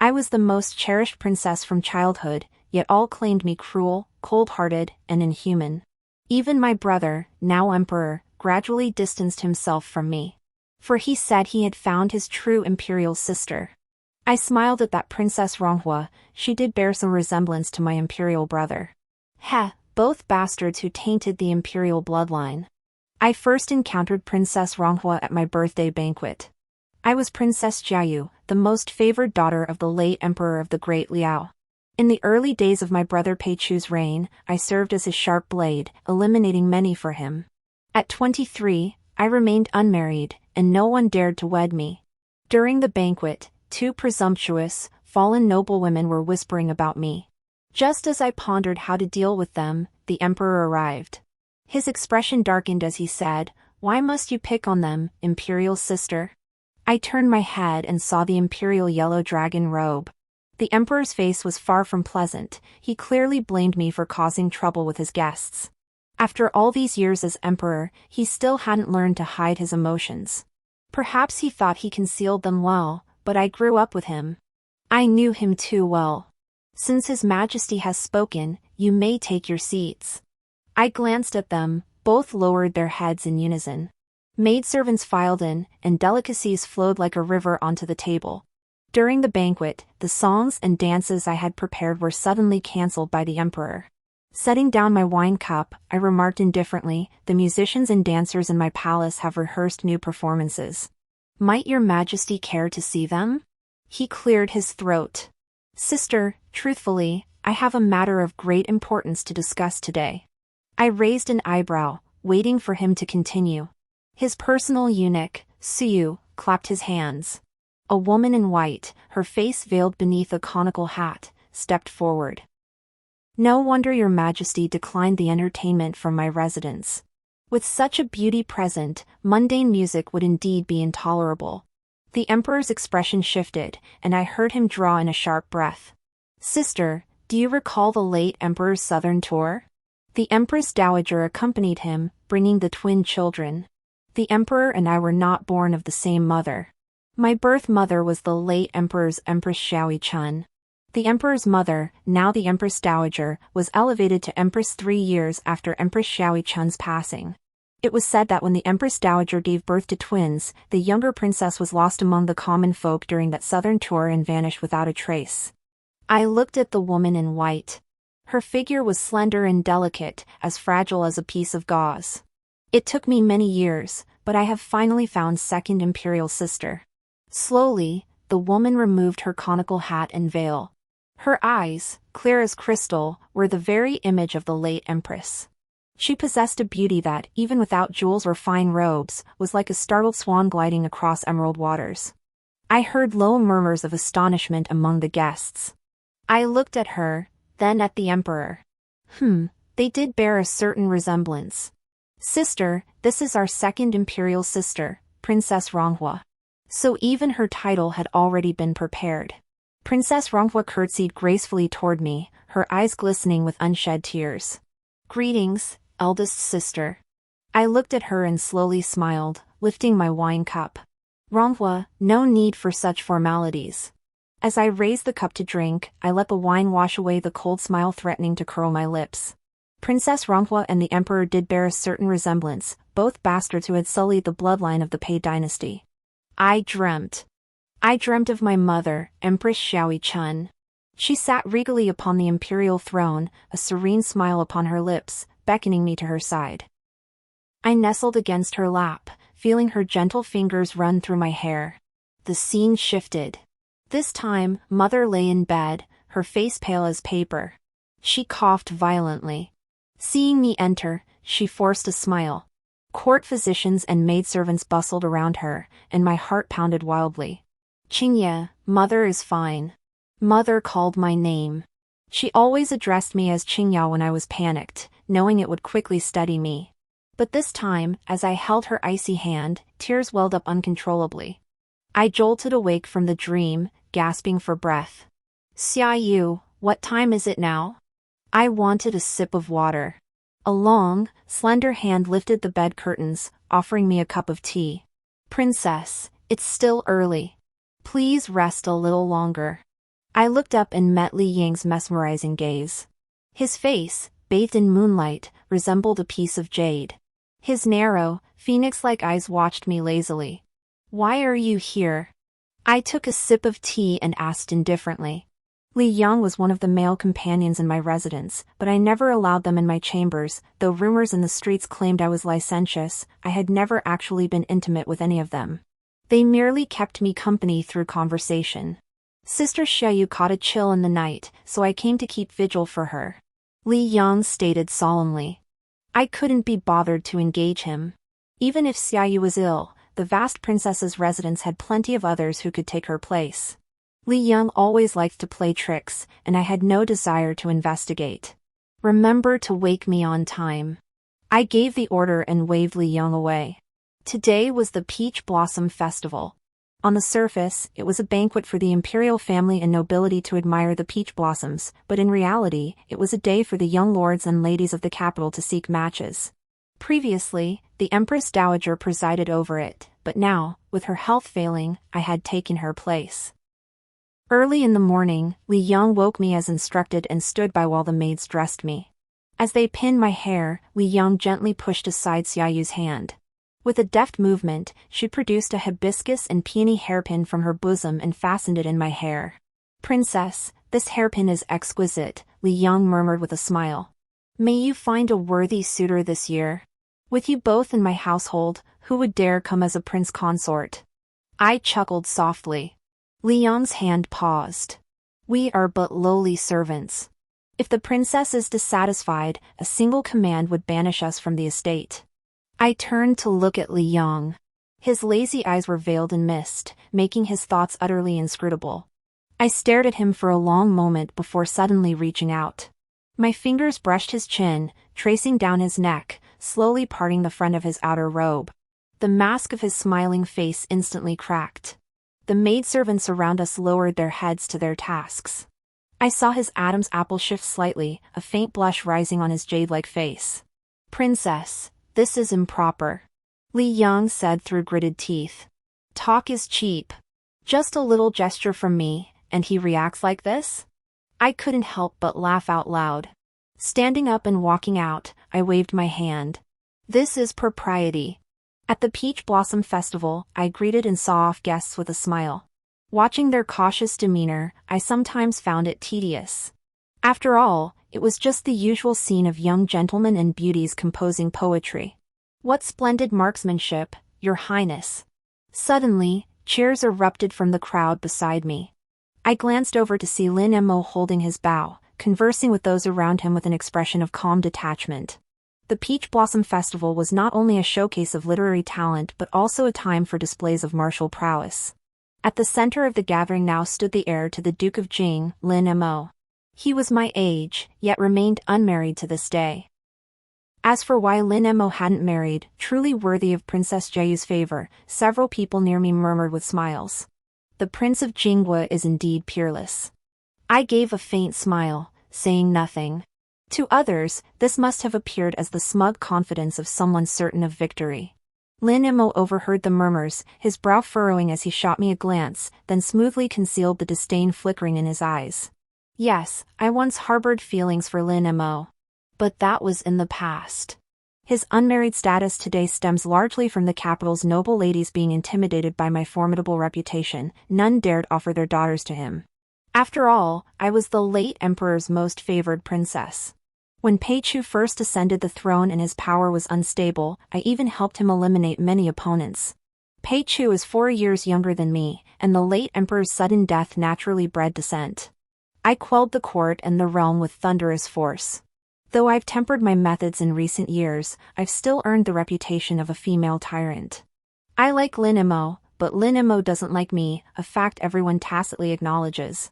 I was the most cherished princess from childhood, yet all claimed me cruel, cold-hearted, and inhuman. Even my brother, now emperor, gradually distanced himself from me. For he said he had found his true imperial sister. I smiled at that Princess Ronghua. She did bear some resemblance to my imperial brother. Heh, both bastards who tainted the imperial bloodline. I first encountered Princess Ronghua at my birthday banquet. I was Princess Jiayu, the most favored daughter of the late emperor of the Great Liao. In the early days of my brother Peichu's reign, I served as his sharp blade, eliminating many for him. At 23, I remained unmarried, and no one dared to wed me. During the banquet, two presumptuous, fallen noblewomen were whispering about me. Just as I pondered how to deal with them, the emperor arrived. His expression darkened as he said, "Why must you pick on them, imperial sister?" I turned my head and saw the imperial yellow dragon robe. The emperor's face was far from pleasant. He clearly blamed me for causing trouble with his guests. After all these years as emperor, he still hadn't learned to hide his emotions. Perhaps he thought he concealed them well, but I grew up with him. I knew him too well. "Since His Majesty has spoken, you may take your seats." I glanced at them, both lowered their heads in unison. Maidservants filed in, and delicacies flowed like a river onto the table. During the banquet, the songs and dances I had prepared were suddenly cancelled by the emperor. Setting down my wine cup, I remarked indifferently, "The musicians and dancers in my palace have rehearsed new performances. Might your majesty care to see them?" He cleared his throat. "Sister, truthfully, I have a matter of great importance to discuss today." I raised an eyebrow, waiting for him to continue. His personal eunuch, Suyu, clapped his hands. A woman in white, her face veiled beneath a conical hat, stepped forward. "No wonder your majesty declined the entertainment from my residence. With such a beauty present, mundane music would indeed be intolerable." The emperor's expression shifted, and I heard him draw in a sharp breath. "Sister, do you recall the late emperor's southern tour?" The Empress Dowager accompanied him, bringing the twin children. The emperor and I were not born of the same mother. My birth mother was the late emperor's Empress Xiaoyi Chun. The emperor's mother, now the Empress Dowager, was elevated to Empress 3 years after Empress Xiaoyi Chun's passing. It was said that when the Empress Dowager gave birth to twins, the younger princess was lost among the common folk during that southern tour and vanished without a trace. I looked at the woman in white. Her figure was slender and delicate, as fragile as a piece of gauze. "It took me many years, but I have finally found second imperial sister." Slowly, the woman removed her conical hat and veil. Her eyes, clear as crystal, were the very image of the late empress. She possessed a beauty that, even without jewels or fine robes, was like a startled swan gliding across emerald waters. I heard low murmurs of astonishment among the guests. I looked at her, then at the emperor. They did bear a certain resemblance. "Sister, this is our second imperial sister, Princess Ronghua." So even her title had already been prepared. Princess Ronghua curtsied gracefully toward me, her eyes glistening with unshed tears. "Greetings, eldest sister." I looked at her and slowly smiled, lifting my wine cup. "Ronghua, no need for such formalities." As I raised the cup to drink, I let the wine wash away the cold smile threatening to curl my lips. Princess Ronghua and the emperor did bear a certain resemblance, both bastards who had sullied the bloodline of the Pei dynasty. I dreamt of my mother, Empress Xiaoyi Chun. She sat regally upon the imperial throne, a serene smile upon her lips, beckoning me to her side. I nestled against her lap, feeling her gentle fingers run through my hair. The scene shifted. This time, mother lay in bed, her face pale as paper. She coughed violently. Seeing me enter, she forced a smile. Court physicians and maidservants bustled around her, and my heart pounded wildly. "Qingye, mother is fine." Mother called my name. She always addressed me as Qingya when I was panicked, knowing it would quickly steady me. But this time, as I held her icy hand, tears welled up uncontrollably. I jolted awake from the dream, gasping for breath. "Xia Yu, what time is it now?" I wanted a sip of water. A long, slender hand lifted the bed curtains, offering me a cup of tea. "Princess, it's still early. Please rest a little longer." I looked up and met Li Yang's mesmerizing gaze. His face, bathed in moonlight, resembled a piece of jade. His narrow, phoenix-like eyes watched me lazily. "Why are you here?" I took a sip of tea and asked indifferently. Li Yang was one of the male companions in my residence, but I never allowed them in my chambers. Though rumors in the streets claimed I was licentious, I had never actually been intimate with any of them. They merely kept me company through conversation. Sister Xiaoyu caught a chill in the night, so I came to keep vigil for her. Li Yang stated solemnly. I couldn't be bothered to engage him. Even if Xiaoyu was ill, the vast princess's residence had plenty of others who could take her place. Li Yang always liked to play tricks, and I had no desire to investigate. "Remember to wake me on time." I gave the order and waved Li Yang away. Today was the Peach Blossom Festival. On the surface, it was a banquet for the imperial family and nobility to admire the peach blossoms, but in reality, it was a day for the young lords and ladies of the capital to seek matches. Previously, the Empress Dowager presided over it, but now, with her health failing, I had taken her place. Early in the morning, Li Yang woke me as instructed and stood by while the maids dressed me. As they pinned my hair, Li Yang gently pushed aside Xiaoyu's hand. With a deft movement, she produced a hibiscus and peony hairpin from her bosom and fastened it in my hair. "Princess, this hairpin is exquisite," Li Yang murmured with a smile. "May you find a worthy suitor this year. With you both in my household, who would dare come as a prince consort?" I chuckled softly. Li Yang's hand paused. "We are but lowly servants. If the princess is dissatisfied, a single command would banish us from the estate." I turned to look at Li Yang. His lazy eyes were veiled in mist, making his thoughts utterly inscrutable. I stared at him for a long moment before suddenly reaching out. My fingers brushed his chin, tracing down his neck, slowly parting the front of his outer robe. The mask of his smiling face instantly cracked. The maidservants around us lowered their heads to their tasks. I saw his Adam's apple shift slightly, a faint blush rising on his jade-like face. "Princess, this is improper," Li Yang said through gritted teeth. "Talk is cheap. Just a little gesture from me, and he reacts like this?" I couldn't help but laugh out loud. Standing up and walking out, I waved my hand. "This is propriety." At the Peach Blossom Festival, I greeted and saw off guests with a smile. Watching their cautious demeanor, I sometimes found it tedious. After all, it was just the usual scene of young gentlemen and beauties composing poetry. "What splendid marksmanship, Your Highness." Suddenly, cheers erupted from the crowd beside me. I glanced over to see Lin Mo holding his bow, conversing with those around him with an expression of calm detachment. The Peach Blossom Festival was not only a showcase of literary talent but also a time for displays of martial prowess. At the center of the gathering now stood the heir to the Duke of Jing, Lin Mo. He was my age, yet remained unmarried to this day. As for why Lin Mo hadn't married, truly worthy of Princess Jiayu's favor, several people near me murmured with smiles. "The Prince of Jingwa is indeed peerless." I gave a faint smile, saying nothing. To others, this must have appeared as the smug confidence of someone certain of victory. Lin Mo overheard the murmurs, his brow furrowing as he shot me a glance, then smoothly concealed the disdain flickering in his eyes. Yes, I once harbored feelings for Lin Mo. But that was in the past. His unmarried status today stems largely from the capital's noble ladies being intimidated by my formidable reputation. None dared offer their daughters to him. After all, I was the late emperor's most favored princess. When Pei Chu first ascended the throne and his power was unstable, I even helped him eliminate many opponents. Pei Chu is 4 years younger than me, and the late emperor's sudden death naturally bred dissent. I quelled the court and the realm with thunderous force. Though I've tempered my methods in recent years, I've still earned the reputation of a female tyrant. I like Lin Mo, but Lin Mo doesn't like me, a fact everyone tacitly acknowledges.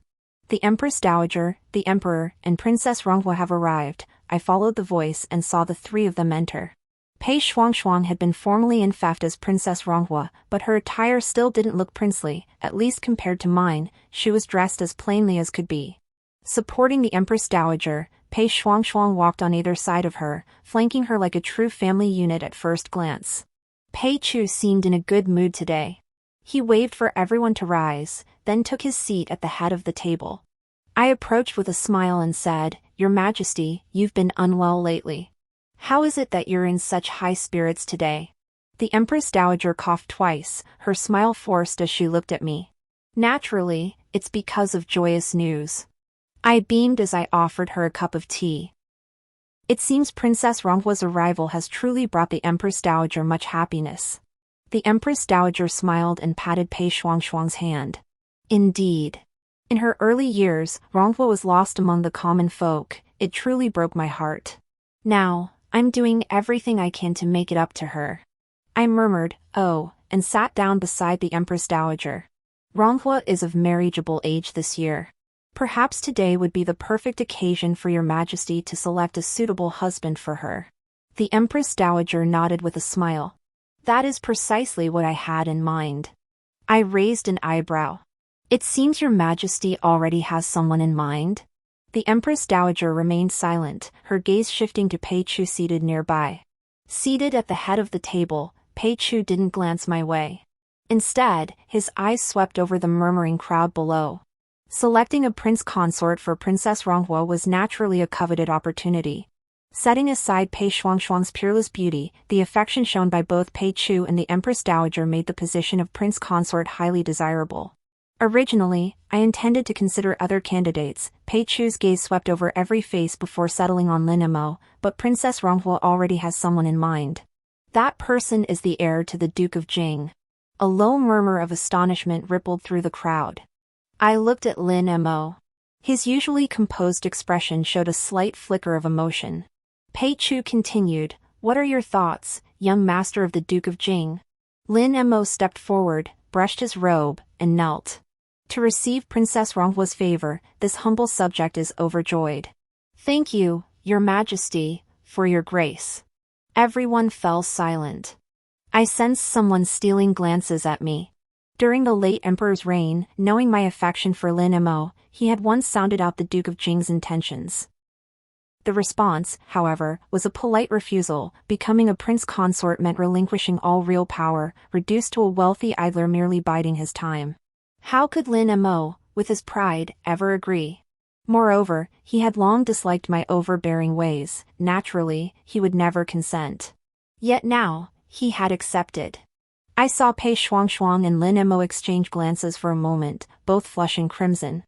The Empress Dowager, the Emperor, and Princess Ronghua have arrived. I followed the voice and saw the three of them enter. Pei Shuangshuang had been formally infeffed as Princess Ronghua, but her attire still didn't look princely, at least compared to mine. She was dressed as plainly as could be. Supporting the Empress Dowager, Pei Shuangshuang walked on either side of her, flanking her like a true family unit at first glance. Pei Chu seemed in a good mood today. He waved for everyone to rise, then took his seat at the head of the table. I approached with a smile and said, "Your Majesty, you've been unwell lately. How is it that you're in such high spirits today?" The Empress Dowager coughed twice, her smile forced as she looked at me. "Naturally, it's because of joyous news." I beamed as I offered her a cup of tea. "It seems Princess Ronghua's arrival has truly brought the Empress Dowager much happiness." The Empress Dowager smiled and patted Pei Shuangshuang's hand. "Indeed. In her early years, Ronghua was lost among the common folk. It truly broke my heart. Now, I'm doing everything I can to make it up to her." I murmured, "Oh," and sat down beside the Empress Dowager. "Ronghua is of marriageable age this year. Perhaps today would be the perfect occasion for your Majesty to select a suitable husband for her." The Empress Dowager nodded with a smile. "That is precisely what I had in mind." I raised an eyebrow. "It seems your Majesty already has someone in mind?" The Empress Dowager remained silent, her gaze shifting to Pei Chu seated nearby. Seated at the head of the table, Pei Chu didn't glance my way. Instead, his eyes swept over the murmuring crowd below. Selecting a prince consort for Princess Ronghua was naturally a coveted opportunity. Setting aside Pei Shuangshuang's peerless beauty, the affection shown by both Pei Chu and the Empress Dowager made the position of prince consort highly desirable. Originally, I intended to consider other candidates. Pei Chu's gaze swept over every face before settling on Lin Emo, but Princess Ronghua already has someone in mind. "That person is the heir to the Duke of Jing." A low murmur of astonishment rippled through the crowd. I looked at Lin Emo. His usually composed expression showed a slight flicker of emotion. Pei Chu continued, "What are your thoughts, young master of the Duke of Jing?" Lin Emo stepped forward, brushed his robe, and knelt. To receive Princess Ronghua's favor, this humble subject is overjoyed. "Thank you, your Majesty, for your grace." Everyone fell silent. I sensed someone stealing glances at me. During the late emperor's reign, knowing my affection for Lin Emo, he had once sounded out the Duke of Jing's intentions. The response, however, was a polite refusal. Becoming a prince consort meant relinquishing all real power, reduced to a wealthy idler merely biding his time. How could Lin Emo, with his pride, ever agree? Moreover, he had long disliked my overbearing ways. Naturally, he would never consent. Yet now, he had accepted. I saw Pei Shuangshuang and Lin Emo exchange glances for a moment, both flushing crimson.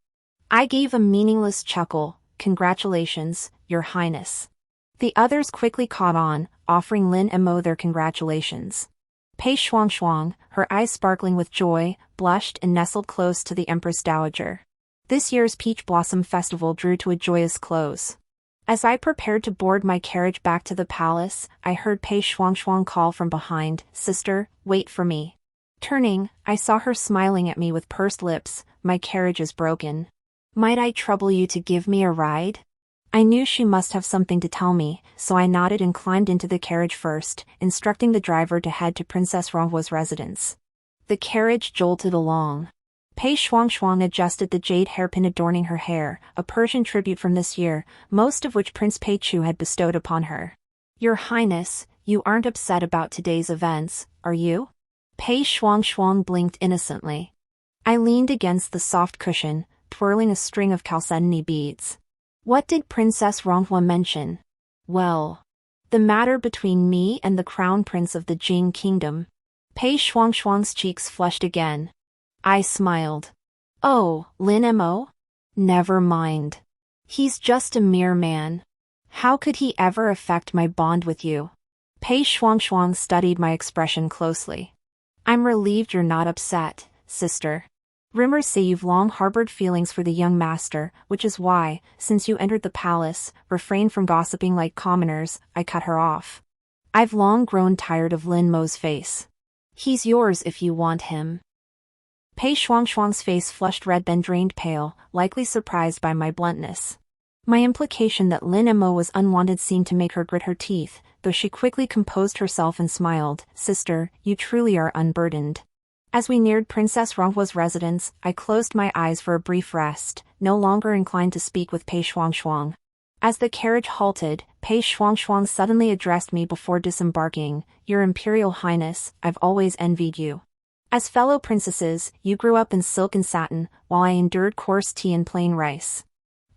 I gave a meaningless chuckle. "Congratulations, Your Highness." The others quickly caught on, offering Lin Emo their congratulations. Pei Shuangshuang, her eyes sparkling with joy, blushed and nestled close to the Empress Dowager. This year's Peach Blossom Festival drew to a joyous close. As I prepared to board my carriage back to the palace, I heard Pei Shuangshuang call from behind, "Sister, wait for me." Turning, I saw her smiling at me with pursed lips. "My carriage is broken. Might I trouble you to give me a ride?" I knew she must have something to tell me, so I nodded and climbed into the carriage first, instructing the driver to head to Princess Ronghua's residence. The carriage jolted along. Pei Shuangshuang adjusted the jade hairpin adorning her hair, a Persian tribute from this year, most of which Prince Pei Chu had bestowed upon her. "Your Highness, you aren't upset about today's events, are you?" Pei Shuangshuang blinked innocently. I leaned against the soft cushion, twirling a string of chalcedony beads. What did Princess Ronghua mention? Well, the matter between me and the crown prince of the Jing kingdom. Pei Shuangshuang's cheeks flushed again. I smiled. "Oh, Lin Mo? Never mind. He's just a mere man. How could he ever affect my bond with you?" Pei Shuangshuang studied my expression closely. "I'm relieved you're not upset, sister. Rumors say you've long harbored feelings for the young master, which is why, since you entered the palace, refrained from gossiping like commoners." I cut her off. "I've long grown tired of Lin Mo's face. He's yours if you want him." Pei Shuangshuang's face flushed red then drained pale, likely surprised by my bluntness. My implication that Lin Mo was unwanted seemed to make her grit her teeth, though she quickly composed herself and smiled. "Sister, you truly are unburdened." As we neared Princess Ronghua's residence, I closed my eyes for a brief rest, no longer inclined to speak with Pei Shuangshuang. As the carriage halted, Pei Shuangshuang suddenly addressed me before disembarking. "Your Imperial Highness, I've always envied you. As fellow princesses, you grew up in silk and satin, while I endured coarse tea and plain rice.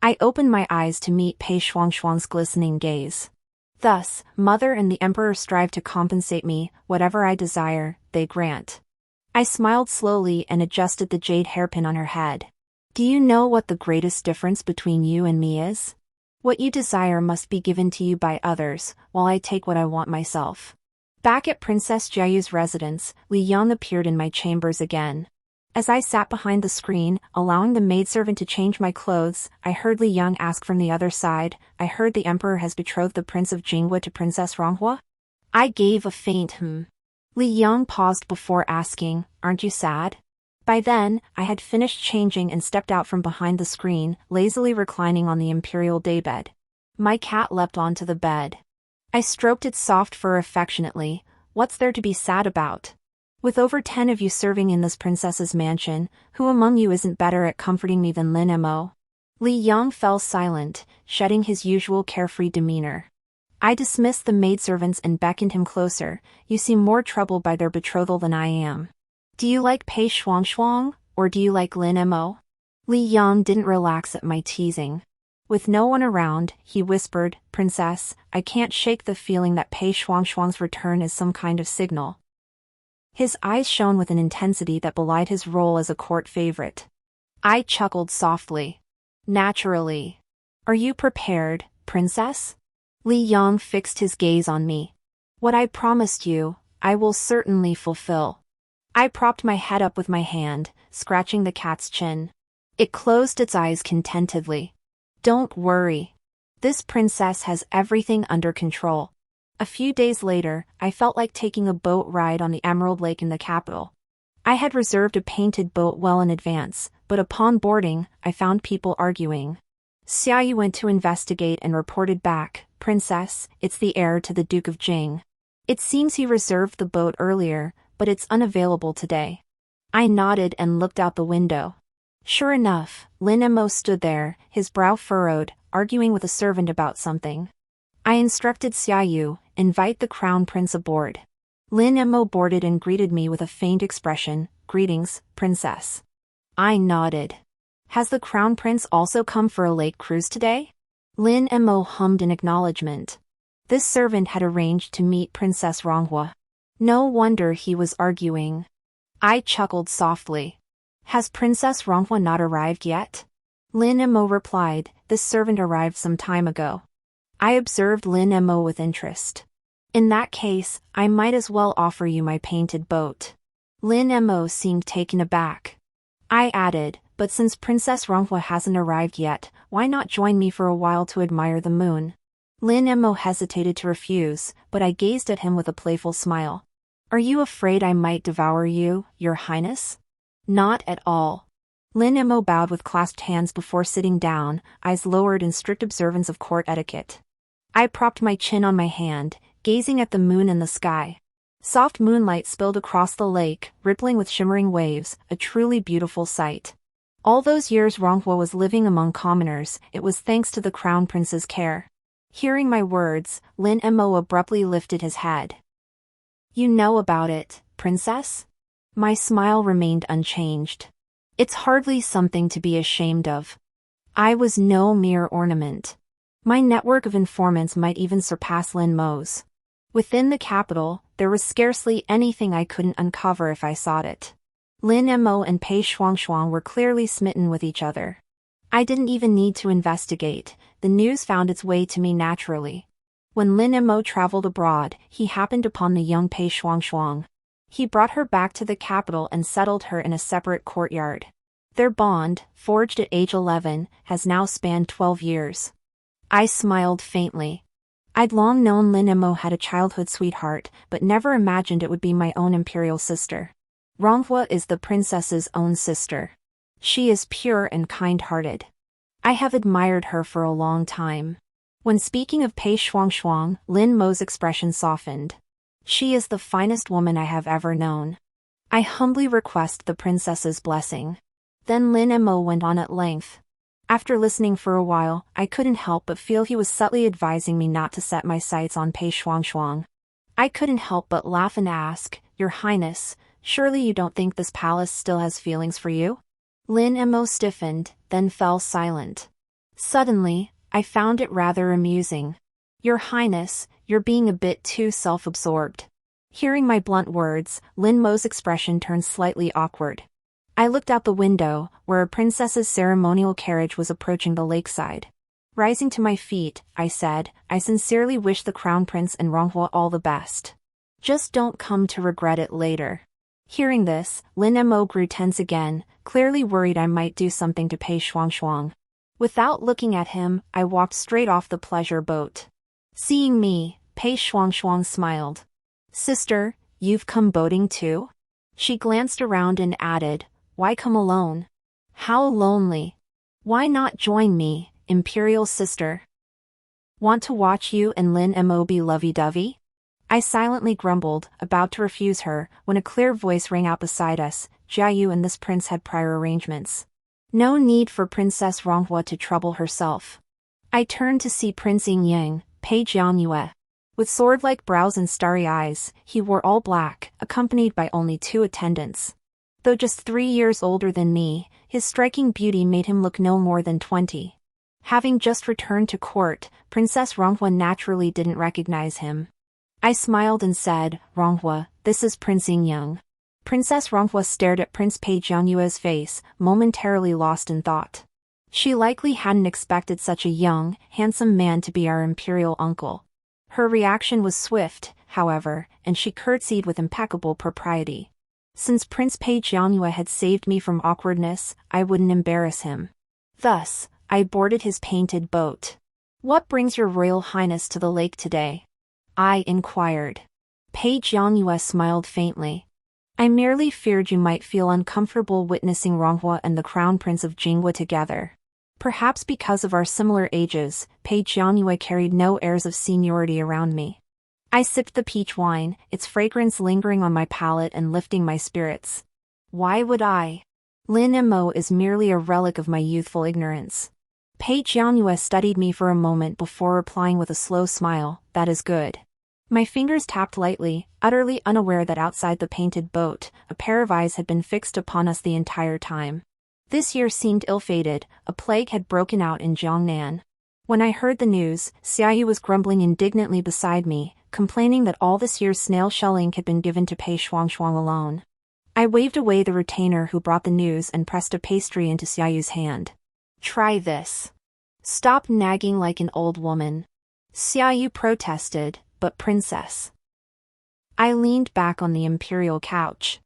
I opened my eyes to meet Pei Shuangshuang's glistening gaze. Thus, Mother and the Emperor strive to compensate me, whatever I desire, they grant. I smiled slowly and adjusted the jade hairpin on her head. Do you know what the greatest difference between you and me is? What you desire must be given to you by others, while I take what I want myself. Back at Princess Jiayu's residence, Li Yang appeared in my chambers again. As I sat behind the screen, allowing the maidservant to change my clothes, I heard Li Yang ask from the other side, I heard the Emperor has betrothed the Prince of Jinghua to Princess Ronghua? I gave a faint Li Yang paused before asking, aren't you sad? By then, I had finished changing and stepped out from behind the screen, lazily reclining on the imperial daybed. My cat leapt onto the bed. I stroked its soft fur affectionately. What's there to be sad about? With over 10 of you serving in this princess's mansion, who among you isn't better at comforting me than Lin Mo? Li Yang fell silent, shedding his usual carefree demeanor. I dismissed the maidservants and beckoned him closer. You seem more troubled by their betrothal than I am. Do you like Pei Shuangshuang, or do you like Lin Mo? Li Yang didn't relax at my teasing. With no one around, he whispered, Princess, I can't shake the feeling that Pei Shuangshuang's return is some kind of signal. His eyes shone with an intensity that belied his role as a court favorite. I chuckled softly. Naturally. Are you prepared, Princess? Li Yang fixed his gaze on me. What I promised you, I will certainly fulfill. I propped my head up with my hand, scratching the cat's chin. It closed its eyes contentedly. Don't worry. This princess has everything under control. A few days later, I felt like taking a boat ride on the Emerald Lake in the capital. I had reserved a painted boat well in advance, but upon boarding, I found people arguing. Xiaoyu went to investigate and reported back, Princess, it's the heir to the Duke of Jing. It seems he reserved the boat earlier, but it's unavailable today. I nodded and looked out the window. Sure enough, Lin Mo stood there, his brow furrowed, arguing with a servant about something. I instructed Xiaoyu, invite the crown prince aboard. Lin Mo boarded and greeted me with a faint expression, greetings, princess. I nodded. Has the crown prince also come for a lake cruise today? Lin Mo hummed in acknowledgement. This servant had arranged to meet Princess Ronghua. No wonder he was arguing. I chuckled softly. Has Princess Ronghua not arrived yet? Lin Mo replied, this servant arrived some time ago. I observed Lin Mo with interest. In that case, I might as well offer you my painted boat. Lin Mo seemed taken aback. I added, but since Princess Ronghua hasn't arrived yet, why not join me for a while to admire the moon? Lin Mo hesitated to refuse, but I gazed at him with a playful smile. Are you afraid I might devour you, Your Highness? Not at all. Lin Mo bowed with clasped hands before sitting down, eyes lowered in strict observance of court etiquette. I propped my chin on my hand, gazing at the moon and the sky. Soft moonlight spilled across the lake, rippling with shimmering waves, a truly beautiful sight. All those years Ronghua was living among commoners, it was thanks to the crown prince's care. Hearing my words, Lin Mo abruptly lifted his head. You know about it, princess? My smile remained unchanged. It's hardly something to be ashamed of. I was no mere ornament. My network of informants might even surpass Lin Mo's. Within the capital, there was scarcely anything I couldn't uncover if I sought it. Lin Mo and Pei Shuangshuang were clearly smitten with each other. I didn't even need to investigate, the news found its way to me naturally. When Lin Mo traveled abroad, he happened upon the young Pei Shuangshuang. He brought her back to the capital and settled her in a separate courtyard. Their bond, forged at age 11, has now spanned 12 years. I smiled faintly. I'd long known Lin Mo had a childhood sweetheart, but never imagined it would be my own imperial sister. Ronghua is the princess's own sister. She is pure and kind-hearted. I have admired her for a long time. When speaking of Pei Shuangshuang, Lin Mo's expression softened. She is the finest woman I have ever known. I humbly request the princess's blessing. Then Lin Mo went on at length. After listening for a while, I couldn't help but feel he was subtly advising me not to set my sights on Pei Shuangshuang. I couldn't help but laugh and ask, Your Highness, surely you don't think this palace still has feelings for you? Lin Mo stiffened, then fell silent. Suddenly, I found it rather amusing. Your Highness, you're being a bit too self-absorbed. Hearing my blunt words, Lin Mo's expression turned slightly awkward. I looked out the window, where a princess's ceremonial carriage was approaching the lakeside. Rising to my feet, I said, I sincerely wish the Crown Prince and Ronghua all the best. Just don't come to regret it later. Hearing this, Lin Mo grew tense again, clearly worried I might do something to Pei Shuangshuang. Without looking at him, I walked straight off the pleasure boat. Seeing me, Pei Shuangshuang smiled. Sister, you've come boating too? She glanced around and added, why come alone? How lonely. Why not join me, Imperial sister? Want to watch you and Lin Mo be lovey-dovey? I silently grumbled, about to refuse her, when a clear voice rang out beside us. Jiayu and this prince had prior arrangements. No need for Princess Ronghua to trouble herself. I turned to see Prince Yingyang, Pei Jiangyue. With sword-like brows and starry eyes, he wore all black, accompanied by only 2 attendants. Though just 3 years older than me, his striking beauty made him look no more than 20. Having just returned to court, Princess Ronghua naturally didn't recognize him. I smiled and said, Ronghua, this is Prince Yingyang. Princess Ronghua stared at Prince Pei Jianyue's face, momentarily lost in thought. She likely hadn't expected such a young, handsome man to be our imperial uncle. Her reaction was swift, however, and she curtsied with impeccable propriety. Since Prince Pei Jianyue had saved me from awkwardness, I wouldn't embarrass him. Thus, I boarded his painted boat. What brings your Royal Highness to the lake today? I inquired. Pei Jianyue smiled faintly. I merely feared you might feel uncomfortable witnessing Ronghua and the Crown Prince of Jinghua together. Perhaps because of our similar ages, Pei Jianyue carried no airs of seniority around me. I sipped the peach wine, its fragrance lingering on my palate and lifting my spirits. Why would I? Lin Mo is merely a relic of my youthful ignorance. Pei Jianyue studied me for a moment before replying with a slow smile, that is good. My fingers tapped lightly, utterly unaware that outside the painted boat, a pair of eyes had been fixed upon us the entire time. This year seemed ill-fated, a plague had broken out in Jiangnan. When I heard the news, Xiaoyu was grumbling indignantly beside me, complaining that all this year's snail shell ink had been given to Pei Shuangshuang alone. I waved away the retainer who brought the news and pressed a pastry into Xiaoyu's hand. Try this. Stop nagging like an old woman. Xiaoyu protested, but princess. I leaned back on the imperial couch.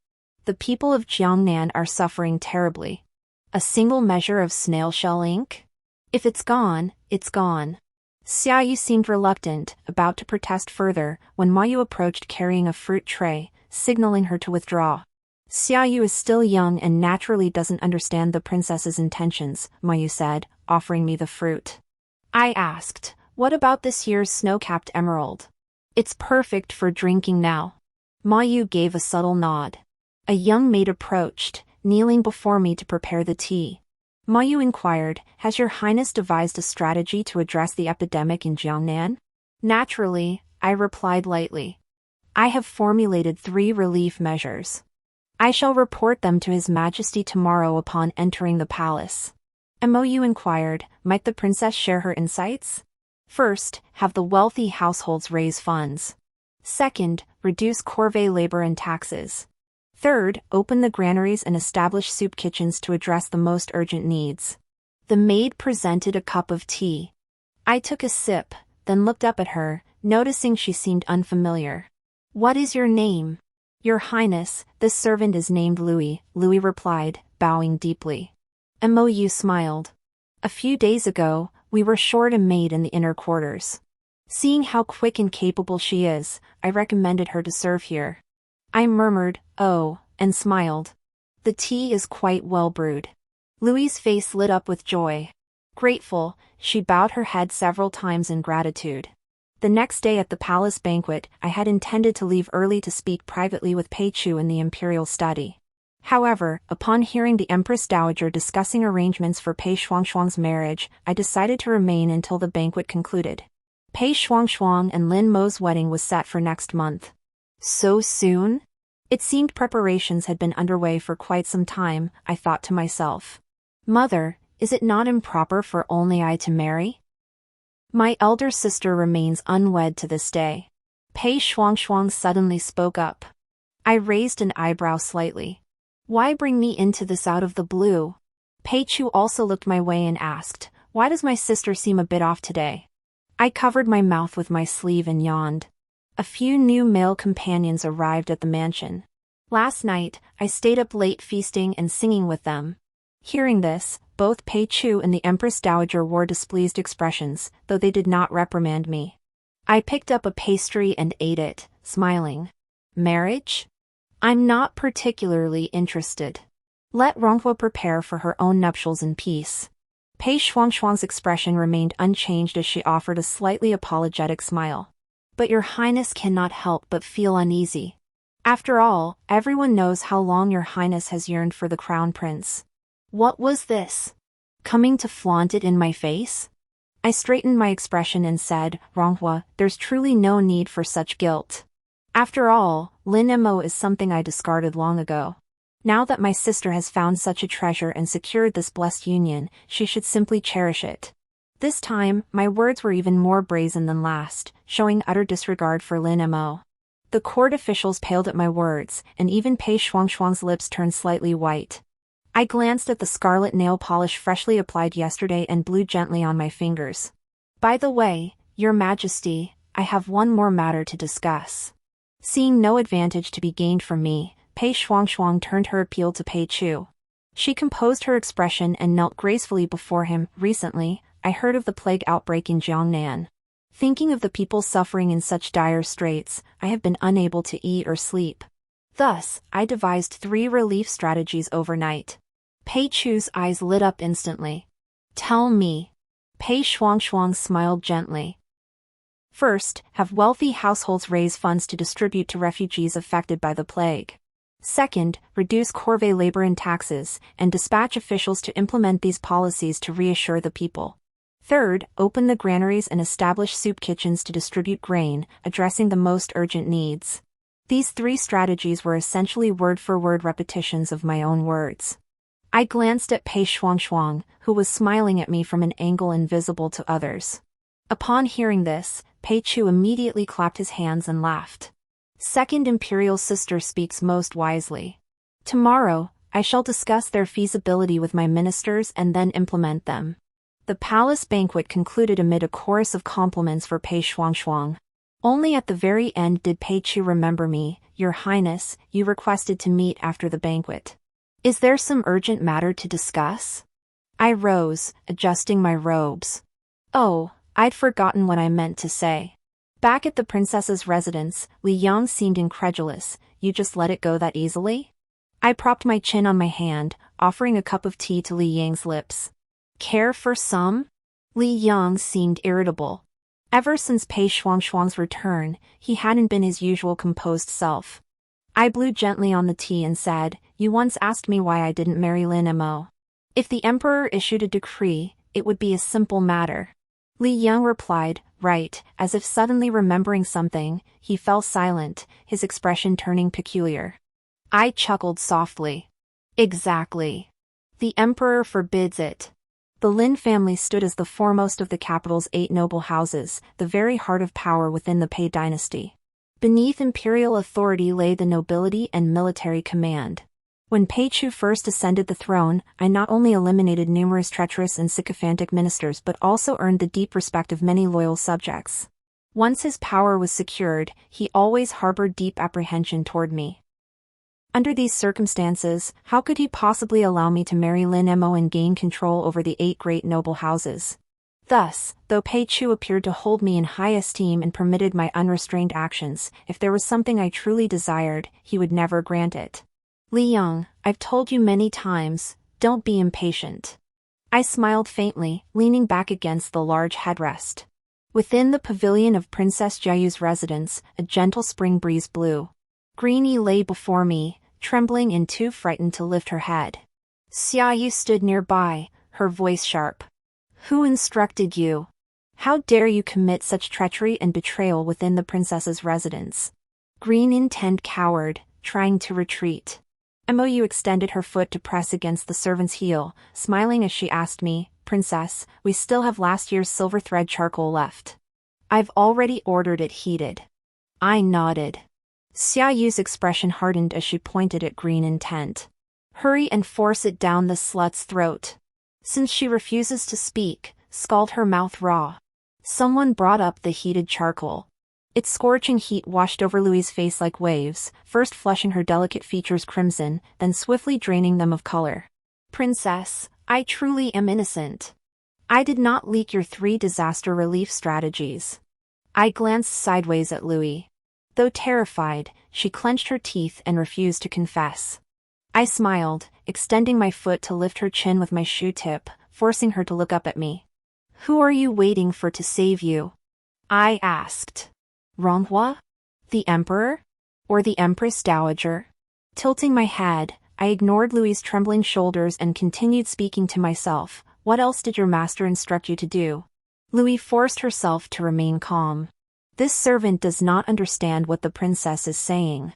The people of Jiangnan are suffering terribly. A single measure of snail shell ink? If it's gone, it's gone. Xiaoyu seemed reluctant, about to protest further, when Mayu approached carrying a fruit tray, signaling her to withdraw. Xiaoyu is still young and naturally doesn't understand the princess's intentions, Mayu said, offering me the fruit. I asked, what about this year's snow-capped emerald? It's perfect for drinking now. Mayu gave a subtle nod. A young maid approached, kneeling before me to prepare the tea. Mayu inquired, has your highness devised a strategy to address the epidemic in Jiangnan? Naturally, I replied lightly. I have formulated 3 relief measures. I shall report them to His Majesty tomorrow upon entering the palace. Mou inquired, might the princess share her insights? First, have the wealthy households raise funds. Second, reduce corvée labor and taxes. Third, open the granaries and establish soup kitchens to address the most urgent needs. The maid presented a cup of tea. I took a sip, then looked up at her, noticing she seemed unfamiliar. What is your name? Your Highness, this servant is named Louis, Louis replied, bowing deeply. Mou smiled. A few days ago, we were short a maid in the inner quarters. Seeing how quick and capable she is, I recommended her to serve here. I murmured, oh, and smiled. The tea is quite well brewed. Louis's face lit up with joy. Grateful, she bowed her head several times in gratitude. The next day at the palace banquet, I had intended to leave early to speak privately with Pei Chu in the imperial study. However, upon hearing the Empress Dowager discussing arrangements for Pei Shuangshuang's marriage, I decided to remain until the banquet concluded. Pei Shuangshuang and Lin Mo's wedding was set for next month. So soon? It seemed preparations had been underway for quite some time, I thought to myself. Mother, Is it not improper for only I to marry? My elder sister remains unwed to this day. Pei Shuangshuang suddenly spoke up. I raised an eyebrow slightly. Why bring me into this out of the blue? Pei Chu also looked my way and asked, why does my sister seem a bit off today? I covered my mouth with my sleeve and yawned. A few new male companions arrived at the mansion. Last night, I stayed up late feasting and singing with them. Hearing this, both Pei Chu and the Empress Dowager wore displeased expressions, though they did not reprimand me. I picked up a pastry and ate it, smiling. Marriage? I'm not particularly interested. Let Ronghua prepare for her own nuptials in peace. Pei Shuangshuang's expression remained unchanged as she offered a slightly apologetic smile. But your highness cannot help but feel uneasy. After all, everyone knows how long your highness has yearned for the crown prince. What was this? Coming to flaunt it in my face? I straightened my expression and said, Ronghua, there's truly no need for such guilt. After all, Lin Mo is something I discarded long ago. Now that my sister has found such a treasure and secured this blessed union, she should simply cherish it. This time, my words were even more brazen than last, showing utter disregard for Lin Mo. The court officials paled at my words, and even Pei Shuangshuang's lips turned slightly white. I glanced at the scarlet nail polish freshly applied yesterday and blew gently on my fingers. By the way, Your Majesty, I have one more matter to discuss. Seeing no advantage to be gained from me, Pei Shuangshuang turned her appeal to Pei Chu. She composed her expression and knelt gracefully before him. Recently, I heard of the plague outbreak in Jiangnan. Thinking of the people suffering in such dire straits, I have been unable to eat or sleep. Thus, I devised 3 relief strategies overnight. Pei Chu's eyes lit up instantly. Tell me. Pei Shuangshuang smiled gently. First, have wealthy households raise funds to distribute to refugees affected by the plague. Second, reduce corvée labor and taxes, and dispatch officials to implement these policies to reassure the people. Third, open the granaries and establish soup kitchens to distribute grain, addressing the most urgent needs. These 3 strategies were essentially word-for-word repetitions of my own words. I glanced at Pei Shuangshuang, who was smiling at me from an angle invisible to others. Upon hearing this, Pei Chu immediately clapped his hands and laughed. Second Imperial Sister speaks most wisely. Tomorrow, I shall discuss their feasibility with my ministers and then implement them. The palace banquet concluded amid a chorus of compliments for Pei Shuangshuang. Only at the very end did Pei Chu remember me. Your Highness, you requested to meet after the banquet. Is there some urgent matter to discuss? I rose, adjusting my robes. Oh, I'd forgotten what I meant to say. Back at the princess's residence, Li Yang seemed incredulous. You just let it go that easily? I propped my chin on my hand, offering a cup of tea to Li Yang's lips. Care for some? Li Yang seemed irritable. Ever since Pei Shuangshuang's return, he hadn't been his usual composed self. I blew gently on the tea and said, You once asked me why I didn't marry Lin Mo. If the emperor issued a decree, it would be a simple matter. Li Yang replied, Right, as if suddenly remembering something, he fell silent, his expression turning peculiar. I chuckled softly. Exactly. The emperor forbids it. The Lin family stood as the foremost of the capital's 8 noble houses, the very heart of power within the Pei dynasty. Beneath imperial authority lay the nobility and military command. When Pei Chu first ascended the throne, I not only eliminated numerous treacherous and sycophantic ministers but also earned the deep respect of many loyal subjects. Once his power was secured, he always harbored deep apprehension toward me. Under these circumstances, how could he possibly allow me to marry Lin Mo and gain control over the 8 great noble houses? Thus, though Pei Chu appeared to hold me in high esteem and permitted my unrestrained actions, if there was something I truly desired, he would never grant it. Li Yang, I've told you many times, don't be impatient. I smiled faintly, leaning back against the large headrest. Within the pavilion of Princess Jiayu's residence, a gentle spring breeze blew. Greenie lay before me, trembling and too frightened to lift her head. Xiaoyu stood nearby, her voice sharp. Who instructed you? How dare you commit such treachery and betrayal within the princess's residence? Green Intend cowered, trying to retreat. Mou extended her foot to press against the servant's heel, smiling as she asked me, Princess, we still have last year's silver thread charcoal left. I've already ordered it heated. I nodded. Xia Yu's expression hardened as she pointed at Green Intent. Hurry and force it down the slut's throat. Since she refuses to speak, scald her mouth raw. Someone brought up the heated charcoal. Its scorching heat washed over Louis's face like waves, first flushing her delicate features crimson, then swiftly draining them of color. Princess, I truly am innocent. I did not leak your 3 disaster relief strategies. I glanced sideways at Louis. Though terrified, she clenched her teeth and refused to confess. I smiled, extending my foot to lift her chin with my shoe tip, forcing her to look up at me. Who are you waiting for to save you? I asked. Ronghua? The Emperor? Or the Empress Dowager? Tilting my head, I ignored Louis's trembling shoulders and continued speaking to myself. What else did your master instruct you to do? Louis forced herself to remain calm. This servant does not understand what the princess is saying.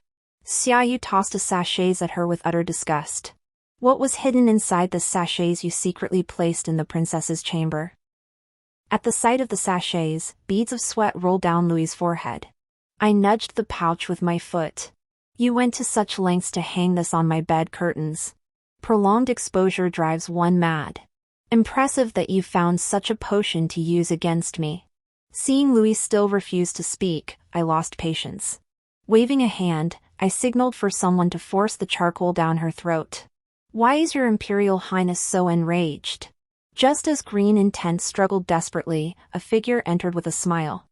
Xia Yu tossed a sachets at her with utter disgust. What was hidden inside the sachets you secretly placed in the princess's chamber? At the sight of the sachets, beads of sweat rolled down Louis's forehead. I nudged the pouch with my foot. You went to such lengths to hang this on my bed curtains. Prolonged exposure drives one mad. Impressive that you found such a potion to use against me. Seeing Louis still refuse to speak, I lost patience. Waving a hand, I signaled for someone to force the charcoal down her throat. Why is your Imperial Highness so enraged? Just as Green Intent struggled desperately, a figure entered with a smile.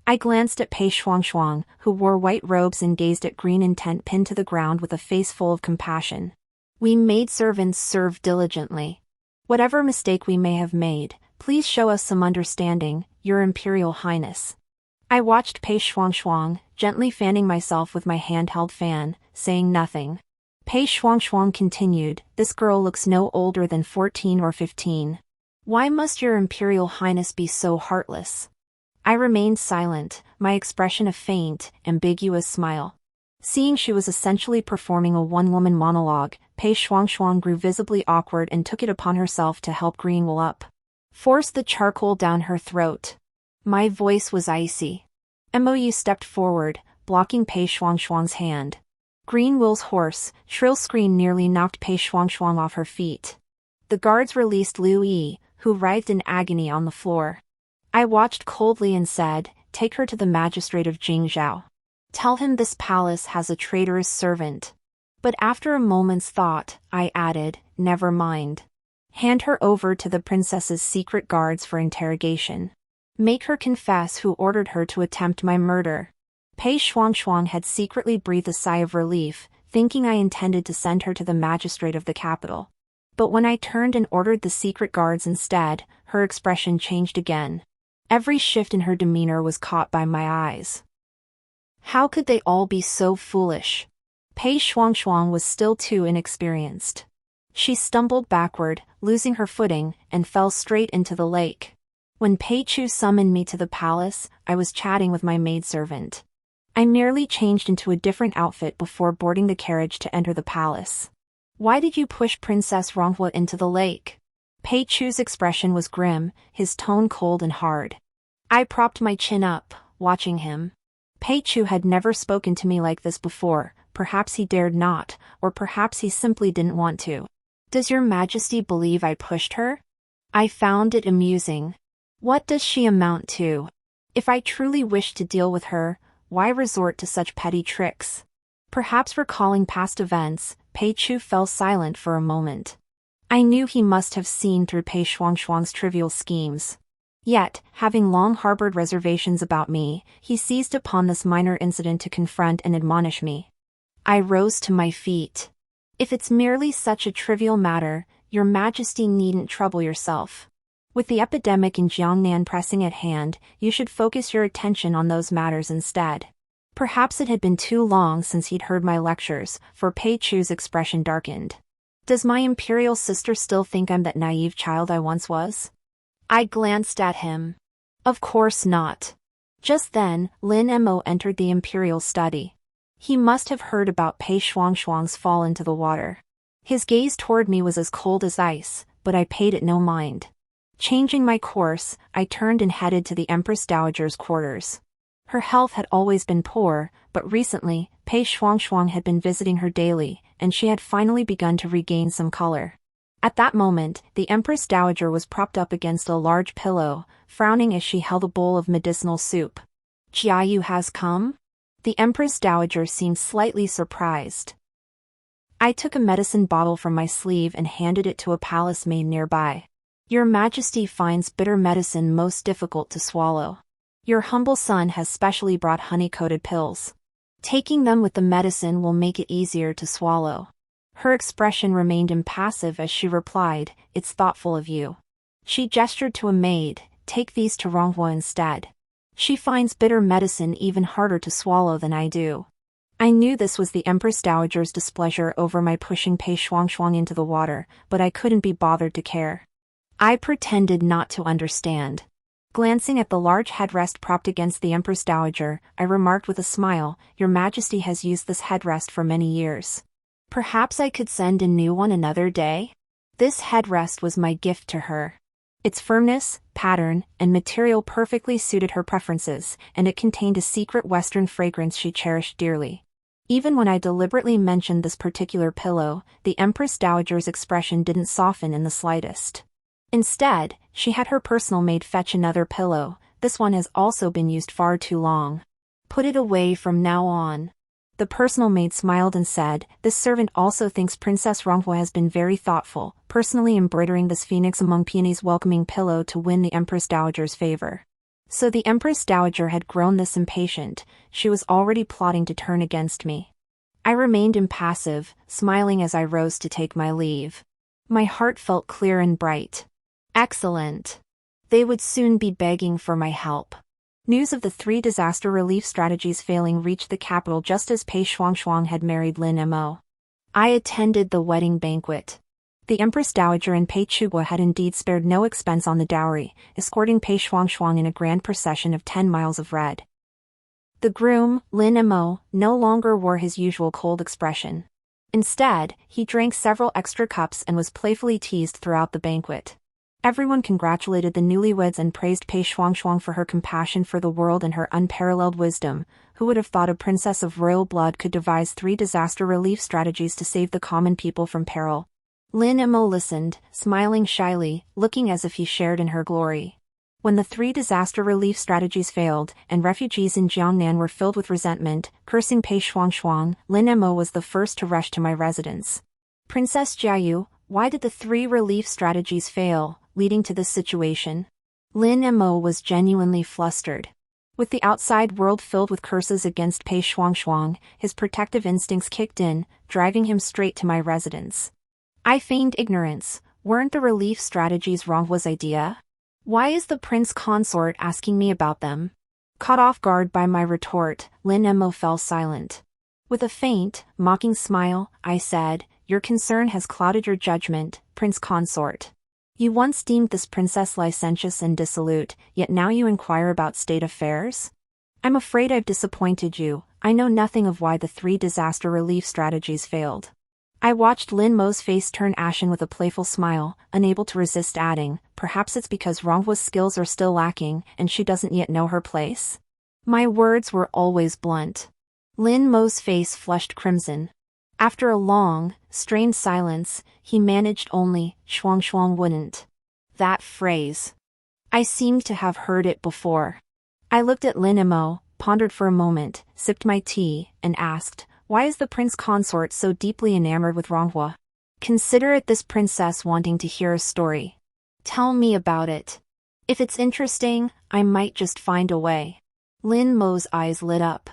I glanced at Pei Shuangshuang, who wore white robes and gazed at Green Intent pinned to the ground with a face full of compassion. We maidservants serve diligently. Whatever mistake we may have made, please show us some understanding, Your Imperial Highness. I watched Pei Shuangshuang, gently fanning myself with my handheld fan, saying nothing. Pei Shuangshuang continued, this girl looks no older than 14 or 15. Why must your Imperial Highness be so heartless? I remained silent, my expression a faint, ambiguous smile. Seeing she was essentially performing a one-woman monologue, Pei Shuangshuang grew visibly awkward and took it upon herself to help Greenwool up. Force the charcoal down her throat. My voice was icy. Mou stepped forward, blocking Pei Shuangshuang's hand. Greenwool's hoarse, shrill scream nearly knocked Pei Shuangshuang off her feet. The guards released Liu Yi, who writhed in agony on the floor. I watched coldly and said, take her to the magistrate of Jingzhou. Tell him this palace has a traitorous servant. But after a moment's thought, I added, never mind. Hand her over to the princess's secret guards for interrogation. Make her confess who ordered her to attempt my murder. Pei Shuangshuang had secretly breathed a sigh of relief, thinking I intended to send her to the magistrate of the capital. But when I turned and ordered the secret guards instead, her expression changed again. Every shift in her demeanor was caught by my eyes. How could they all be so foolish? Pei Shuangshuang was still too inexperienced. She stumbled backward, losing her footing, and fell straight into the lake. When Pei Chu summoned me to the palace, I was chatting with my maidservant. I merely changed into a different outfit before boarding the carriage to enter the palace. Why did you push Princess Ronghua into the lake? Pei Chu's expression was grim, his tone cold and hard. I propped my chin up, watching him. Pei Chu had never spoken to me like this before, perhaps he dared not, or perhaps he simply didn't want to. Does your majesty believe I pushed her? I found it amusing. What does she amount to? If I truly wished to deal with her, why resort to such petty tricks? Perhaps recalling past events, Pei Chu fell silent for a moment. I knew he must have seen through Pei Shuangshuang's trivial schemes. Yet, having long harbored reservations about me, he seized upon this minor incident to confront and admonish me. I rose to my feet. If it's merely such a trivial matter, your majesty needn't trouble yourself. With the epidemic in Jiangnan pressing at hand, you should focus your attention on those matters instead. Perhaps it had been too long since he'd heard my lectures, for Pei Chu's expression darkened. Does my imperial sister still think I'm that naive child I once was? I glanced at him. Of course not. Just then, Lin Mo entered the imperial study. He must have heard about Pei Shuangshuang's fall into the water. His gaze toward me was as cold as ice, but I paid it no mind. Changing my course, I turned and headed to the Empress Dowager's quarters. Her health had always been poor, but recently, Pei Shuangshuang had been visiting her daily, and she had finally begun to regain some color. At that moment, the Empress Dowager was propped up against a large pillow, frowning as she held a bowl of medicinal soup. "Jiayu has come?" The Empress Dowager seemed slightly surprised. I took a medicine bottle from my sleeve and handed it to a palace maid nearby. "Your Majesty finds bitter medicine most difficult to swallow. Your humble son has specially brought honey-coated pills. Taking them with the medicine will make it easier to swallow." Her expression remained impassive as she replied, "It's thoughtful of you." She gestured to a maid, "Take these to Ronghua instead. She finds bitter medicine even harder to swallow than I do." I knew this was the Empress Dowager's displeasure over my pushing Pei Shuangshuang into the water, but I couldn't be bothered to care. I pretended not to understand. Glancing at the large headrest propped against the Empress Dowager, I remarked with a smile, "Your Majesty has used this headrest for many years. Perhaps I could send a new one another day?" This headrest was my gift to her. Its firmness, pattern, and material perfectly suited her preferences, and it contained a secret Western fragrance she cherished dearly. Even when I deliberately mentioned this particular pillow, the Empress Dowager's expression didn't soften in the slightest. Instead, she had her personal maid fetch another pillow. "This one has also been used far too long. Put it away from now on." The personal maid smiled and said, "This servant also thinks Princess Ronghua has been very thoughtful, personally embroidering this phoenix among peonies welcoming pillow to win the Empress Dowager's favor." So the Empress Dowager had grown this impatient, she was already plotting to turn against me. I remained impassive, smiling as I rose to take my leave. My heart felt clear and bright. Excellent. They would soon be begging for my help. News of the 3 disaster relief strategies failing reached the capital just as Pei Shuangshuang had married Lin Mo. I attended the wedding banquet. The Empress Dowager and Pei Chugua had indeed spared no expense on the dowry, escorting Pei Shuangshuang in a grand procession of 10 miles of red. The groom, Lin Mo, no longer wore his usual cold expression. Instead, he drank several extra cups and was playfully teased throughout the banquet. Everyone congratulated the newlyweds and praised Pei Shuangshuang for her compassion for the world and her unparalleled wisdom. Who would have thought a princess of royal blood could devise 3 disaster relief strategies to save the common people from peril? Lin Mo listened, smiling shyly, looking as if he shared in her glory. When the 3 disaster relief strategies failed, and refugees in Jiangnan were filled with resentment, cursing Pei Shuangshuang, Lin Mo was the first to rush to my residence. "Princess Jiayu, why did the 3 relief strategies fail, leading to this situation?" Lin Mo was genuinely flustered. With the outside world filled with curses against Pei Shuangshuang, his protective instincts kicked in, driving him straight to my residence. I feigned ignorance. Weren't the relief strategies Ronghua's idea? Why is the prince consort asking me about them? Caught off guard by my retort, Lin Mo fell silent. With a faint, mocking smile, I said, "Your concern has clouded your judgment, prince consort. You once deemed this princess licentious and dissolute, yet now you inquire about state affairs? I'm afraid I've disappointed you. I know nothing of why the 3 disaster relief strategies failed." I watched Lin Mo's face turn ashen with a playful smile, unable to resist adding, "Perhaps it's because Ronghua's skills are still lacking, and she doesn't yet know her place." My words were always blunt. Lin Mo's face flushed crimson. After a long, strained silence, he managed only, "Shuangshuang wouldn't." That phrase. I seemed to have heard it before. I looked at Lin Mo, pondered for a moment, sipped my tea, and asked, "Why is the prince consort so deeply enamored with Ronghua? Considerate this princess wanting to hear a story. Tell me about it. If it's interesting, I might just find a way." Lin Mo's eyes lit up.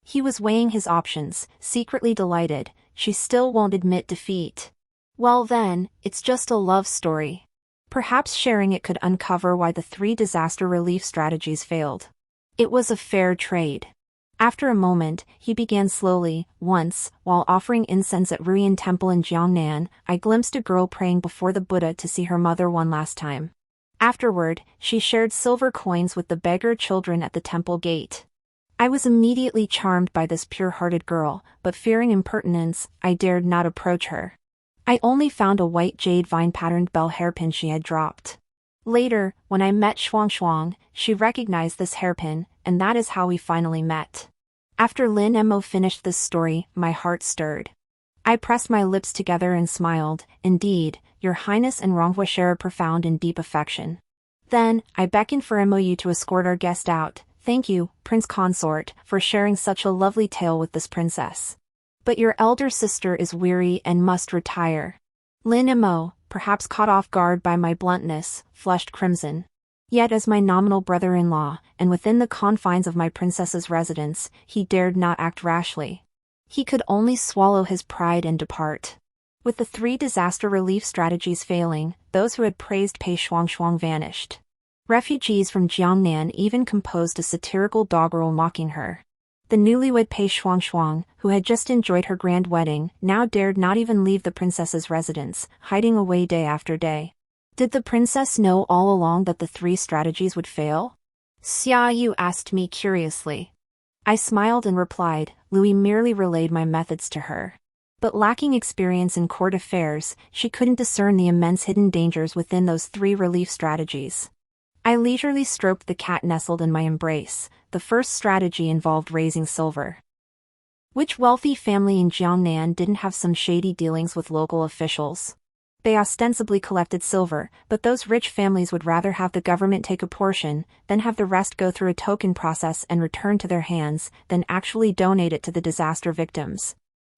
He was weighing his options, secretly delighted. She still won't admit defeat. Well then, it's just a love story. Perhaps sharing it could uncover why the 3 disaster relief strategies failed. It was a fair trade. After a moment, he began slowly. "Once, while offering incense at Ruyan Temple in Jiangnan, I glimpsed a girl praying before the Buddha to see her mother one last time. Afterward, she shared silver coins with the beggar children at the temple gate. I was immediately charmed by this pure-hearted girl, but fearing impertinence, I dared not approach her. I only found a white jade vine-patterned bell hairpin she had dropped. Later, when I met Shuang Shuang, she recognized this hairpin, and that is how we finally met. After Lin Mo finished this story, my heart stirred. I pressed my lips together and smiled. Indeed, your highness and Ronghua share a profound and deep affection. Then, I beckoned for Mou to escort our guest out. Thank you, Prince Consort, for sharing such a lovely tale with this princess. But your elder sister is weary and must retire. Lin Mo, perhaps caught off guard by my bluntness, flushed crimson. Yet as my nominal brother-in-law, and within the confines of my princess's residence, he dared not act rashly. He could only swallow his pride and depart. With the 3 disaster relief strategies failing, those who had praised Pei Shuang vanished. Refugees from Jiangnan even composed a satirical doggerel mocking her. The newlywed Pei Shuang, who had just enjoyed her grand wedding, now dared not even leave the princess's residence, hiding away day after day. Did the princess know all along that the 3 strategies would fail? Xia Yu asked me curiously. I smiled and replied, Louis merely relayed my methods to her. But lacking experience in court affairs, she couldn't discern the immense hidden dangers within those 3 relief strategies. I leisurely stroked the cat nestled in my embrace. The first strategy involved raising silver. Which wealthy family in Jiangnan didn't have some shady dealings with local officials? They ostensibly collected silver, but those rich families would rather have the government take a portion, than have the rest go through a token process and return to their hands, than actually donate it to the disaster victims.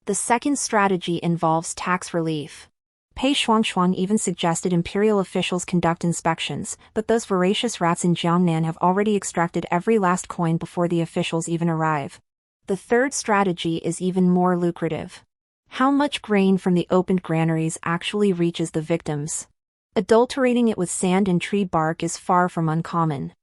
The second strategy involves tax relief. Pei Shuang even suggested imperial officials conduct inspections, but those voracious rats in Jiangnan have already extracted every last coin before the officials even arrive. The third strategy is even more lucrative. How much grain from the opened granaries actually reaches the victims? Adulterating it with sand and tree bark is far from uncommon.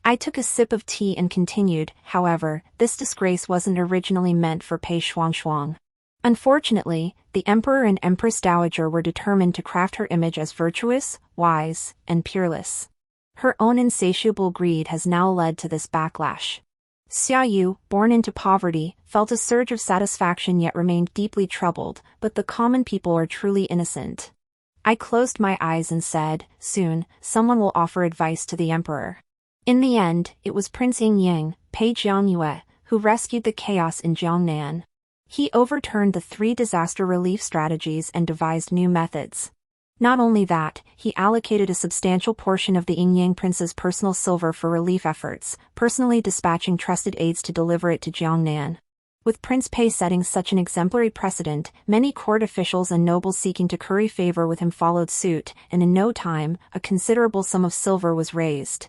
I took a sip of tea and continued, however, this disgrace wasn't originally meant for Pei Shuang. Unfortunately, the Emperor and Empress Dowager were determined to craft her image as virtuous, wise, and peerless. Her own insatiable greed has now led to this backlash. Xia Yu, born into poverty, felt a surge of satisfaction yet remained deeply troubled, but the common people are truly innocent. I closed my eyes and said, soon, someone will offer advice to the Emperor. In the end, it was Prince Ying Yang, Pei Jiangyue, who rescued the chaos in Jiangnan. He overturned the 3 disaster relief strategies and devised new methods. Not only that, he allocated a substantial portion of the Ying prince's personal silver for relief efforts, personally dispatching trusted aides to deliver it to Jiangnan. With Prince Pei setting such an exemplary precedent, many court officials and nobles seeking to curry favor with him followed suit, and in no time, a considerable sum of silver was raised.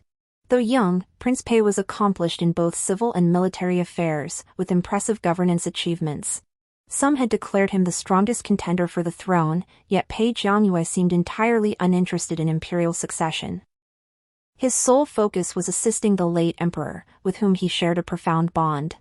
Though young, Prince Pei was accomplished in both civil and military affairs, with impressive governance achievements. Some had declared him the strongest contender for the throne, yet Pei Jiangyue seemed entirely uninterested in imperial succession. His sole focus was assisting the late emperor, with whom he shared a profound bond.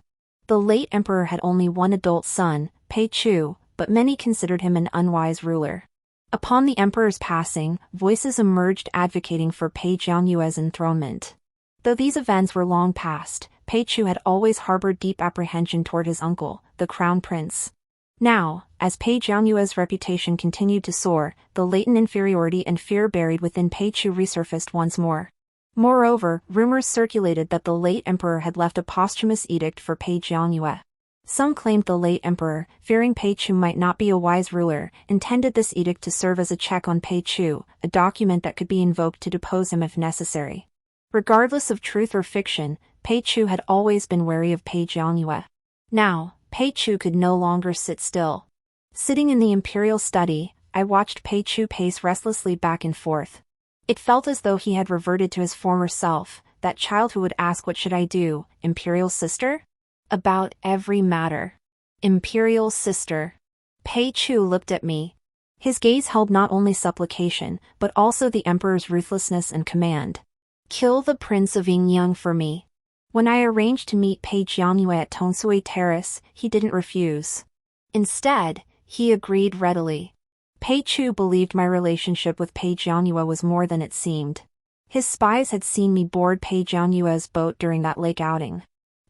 The late emperor had only one adult son, Pei Chu, but many considered him an unwise ruler. Upon the emperor's passing, voices emerged advocating for Pei Jiangyue's enthronement. Though these events were long past, Pei Chu had always harbored deep apprehension toward his uncle, the crown prince. Now, as Pei Jiangyue's reputation continued to soar, the latent inferiority and fear buried within Pei Chu resurfaced once more. Moreover, rumors circulated that the late emperor had left a posthumous edict for Pei Jiangyue. Some claimed the late emperor, fearing Pei Chu might not be a wise ruler, intended this edict to serve as a check on Pei Chu, a document that could be invoked to depose him if necessary. Regardless of truth or fiction, Pei Chu had always been wary of Pei Jiangyue. Now, Pei Chu could no longer sit still. Sitting in the imperial study, I watched Pei Chu pace restlessly back and forth. It felt as though he had reverted to his former self, that child who would ask, "What should I do, imperial sister?" About every matter. Imperial sister. Pei Chu looked at me. His gaze held not only supplication, but also the emperor's ruthlessness and command. "Kill the Prince of Yingyang for me." When I arranged to meet Pei Jiangyue at Tongsui Terrace, he didn't refuse. Instead, he agreed readily. Pei Chu believed my relationship with Pei Jiangyue was more than it seemed. His spies had seen me board Pei Jiangyue's boat during that lake outing.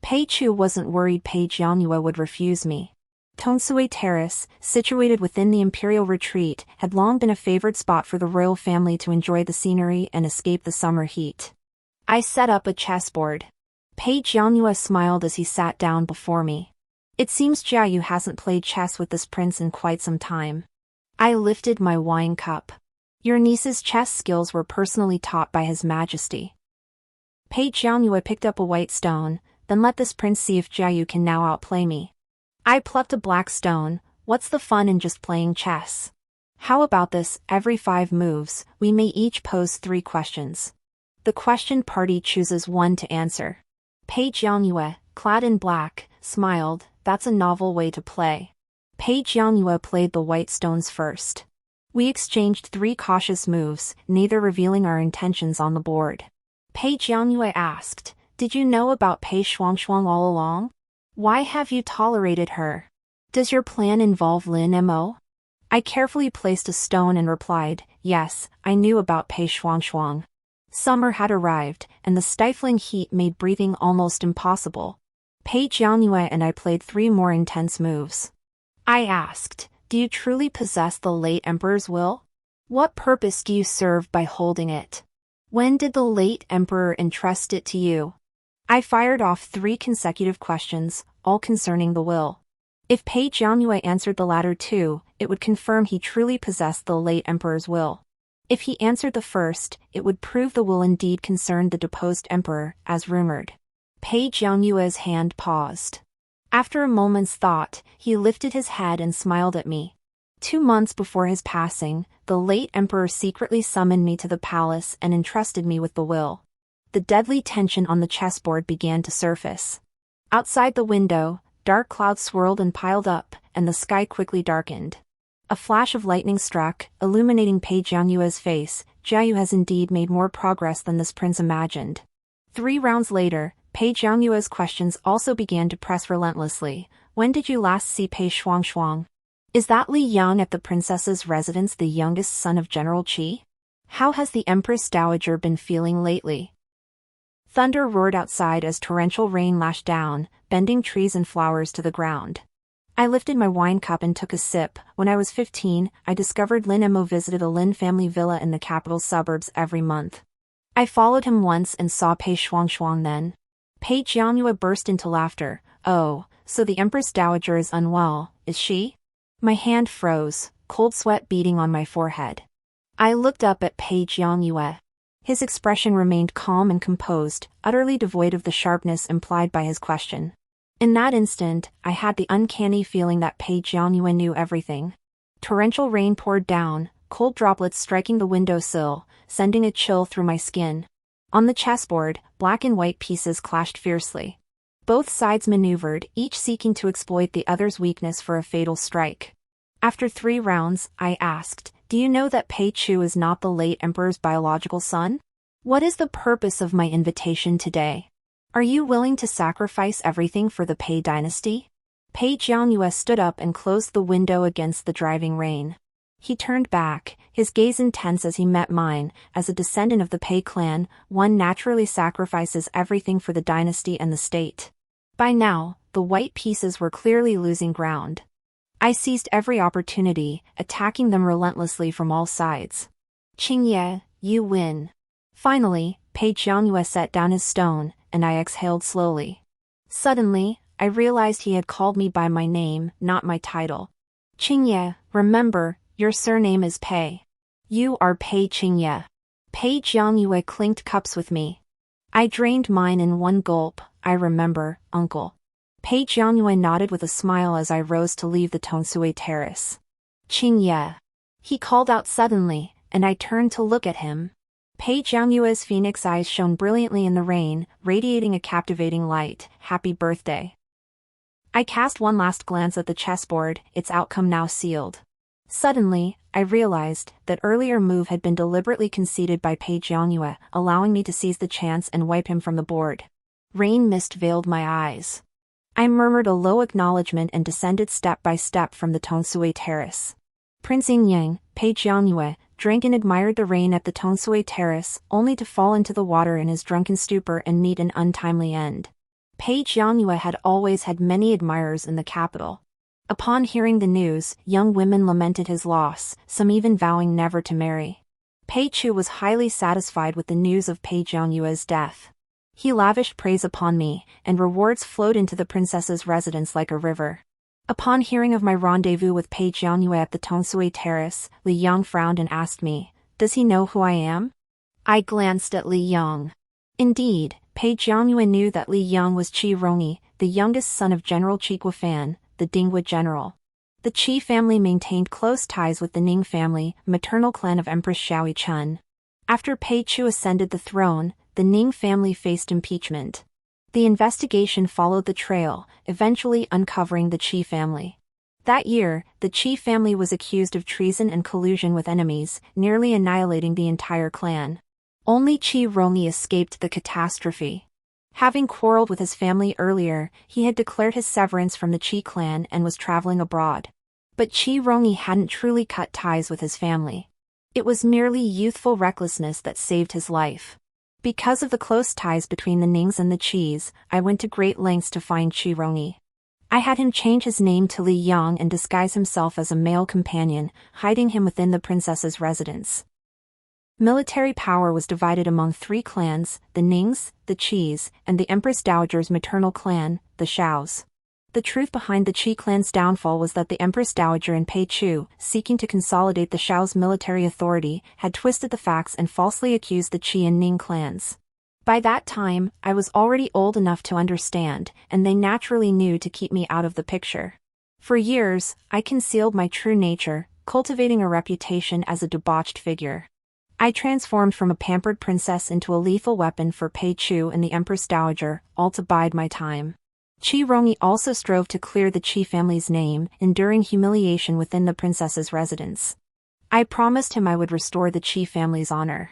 Pei Chu wasn't worried Pei Jianyue would refuse me. Tonsui Terrace, situated within the imperial retreat, had long been a favored spot for the royal family to enjoy the scenery and escape the summer heat. I set up a chessboard. Pei Jianyue smiled as he sat down before me. It seems Jiayu hasn't played chess with this prince in quite some time. I lifted my wine cup. Your niece's chess skills were personally taught by His Majesty. Pei Jianyue picked up a white stone, then let this prince see if Jiayu can now outplay me. I plucked a black stone. What's the fun in just playing chess? How about this, every 5 moves, we may each pose 3 questions. The question party chooses one to answer. Pei Jianyue, clad in black, smiled. That's a novel way to play. Pei Jianyue played the white stones first. We exchanged 3 cautious moves, neither revealing our intentions on the board. Pei Jianyue asked, "Did you know about Pei Shuangshuang all along? Why have you tolerated her? Does your plan involve Lin Mo?" I carefully placed a stone and replied, "Yes, I knew about Pei Shuangshuang." Summer had arrived, and the stifling heat made breathing almost impossible. Pei Jianyue and I played 3 more intense moves. I asked, "Do you truly possess the late emperor's will? What purpose do you serve by holding it? When did the late emperor entrust it to you?" I fired off 3 consecutive questions, all concerning the will. If Pei Jianyue answered the latter 2, it would confirm he truly possessed the late emperor's will. If he answered the first, it would prove the will indeed concerned the deposed emperor, as rumored. Pei Jianyue's hand paused. After a moment's thought, he lifted his head and smiled at me. 2 months before his passing, the late emperor secretly summoned me to the palace and entrusted me with the will. The deadly tension on the chessboard began to surface. Outside the window, dark clouds swirled and piled up, and the sky quickly darkened. A flash of lightning struck, illuminating Pei Jianyue's face. Jiayu has indeed made more progress than this prince imagined. 3 rounds later, Pei Jianyue's questions also began to press relentlessly. When did you last see Pei Shuangshuang? Is that Li Yang at the princess's residence, the youngest son of General Qi? How has the Empress Dowager been feeling lately? Thunder roared outside as torrential rain lashed down, bending trees and flowers to the ground. I lifted my wine cup and took a sip. When I was 15, I discovered Lin Mo visited a Lin family villa in the capital suburbs every month. I followed him once and saw Pei Shuangshuang then. Pei Jianyue burst into laughter. "Oh, so the Empress Dowager is unwell, is she?" My hand froze, cold sweat beading on my forehead. I looked up at Pei Jianyue. His expression remained calm and composed, utterly devoid of the sharpness implied by his question. In that instant, I had the uncanny feeling that Pei Jianyue knew everything. Torrential rain poured down, cold droplets striking the windowsill, sending a chill through my skin. On the chessboard, black and white pieces clashed fiercely. Both sides maneuvered, each seeking to exploit the other's weakness for a fatal strike. After 3 rounds, I asked, "Do you know that Pei Chu is not the late emperor's biological son? What is the purpose of my invitation today? Are you willing to sacrifice everything for the Pei dynasty?" Pei Jianyue stood up and closed the window against the driving rain. He turned back, his gaze intense as he met mine. As a descendant of the Pei clan, one naturally sacrifices everything for the dynasty and the state. By now, the white pieces were clearly losing ground. I seized every opportunity, attacking them relentlessly from all sides. "Qingye, you win." Finally, Pei Jianyue set down his stone, and I exhaled slowly. Suddenly, I realized he had called me by my name, not my title. "Qingye, remember, your surname is Pei. You are Pei Qingye." Pei Jianyue clinked cups with me. I drained mine in one gulp. "I remember, uncle." Pei Jianyue nodded with a smile as I rose to leave the Tonsui Terrace. "Qingye," he called out suddenly, and I turned to look at him. Pei Jianyue's phoenix eyes shone brilliantly in the rain, radiating a captivating light. "Happy birthday." I cast one last glance at the chessboard, its outcome now sealed. Suddenly, I realized that earlier move had been deliberately conceded by Pei Jianyue, allowing me to seize the chance and wipe him from the board. Rain mist veiled my eyes. I murmured a low acknowledgement and descended step by step from the Tonsui Terrace. Prince Yingyang, Pei Jianyue, drank and admired the rain at the Tonsui Terrace, only to fall into the water in his drunken stupor and meet an untimely end. Page Yangyue had always had many admirers in the capital. Upon hearing the news, young women lamented his loss, some even vowing never to marry. Pei Chu was highly satisfied with the news of Page Yangyue's death. He lavished praise upon me, and rewards flowed into the princess's residence like a river. Upon hearing of my rendezvous with Page Yangyue at the Tongsui Terrace, Li Yang frowned and asked me, "Does he know who I am?" I glanced at Li Yang. Indeed, Page Yangyue knew that Li Yang was Qi Rongyi, the youngest son of General Qi Guofan, the Dingwu general. The Qi family maintained close ties with the Ning family, maternal clan of Empress Xiaoyi Chun. After Pei Chu ascended the throne, the Ning family faced impeachment. The investigation followed the trail, eventually uncovering the Qi family. That year, the Qi family was accused of treason and collusion with enemies, nearly annihilating the entire clan. Only Qi Rongyi escaped the catastrophe. Having quarreled with his family earlier, he had declared his severance from the Qi clan and was traveling abroad. But Qi Rongyi hadn't truly cut ties with his family. It was merely youthful recklessness that saved his life. Because of the close ties between the Nings and the Qis, I went to great lengths to find Qi Rongyi. I had him change his name to Li Yang and disguise himself as a male companion, hiding him within the princess's residence. Military power was divided among three clans, the Nings, the Qis, and the Empress Dowager's maternal clan, the Shaos. The truth behind the Qi clan's downfall was that the Empress Dowager and Pei Chu, seeking to consolidate the Shao's military authority, had twisted the facts and falsely accused the Qi and Ning clans. By that time, I was already old enough to understand, and they naturally knew to keep me out of the picture. For years, I concealed my true nature, cultivating a reputation as a debauched figure. I transformed from a pampered princess into a lethal weapon for Pei Chu and the Empress Dowager, all to bide my time. Qi Rongyi also strove to clear the Qi family's name, enduring humiliation within the princess's residence. I promised him I would restore the Qi family's honor.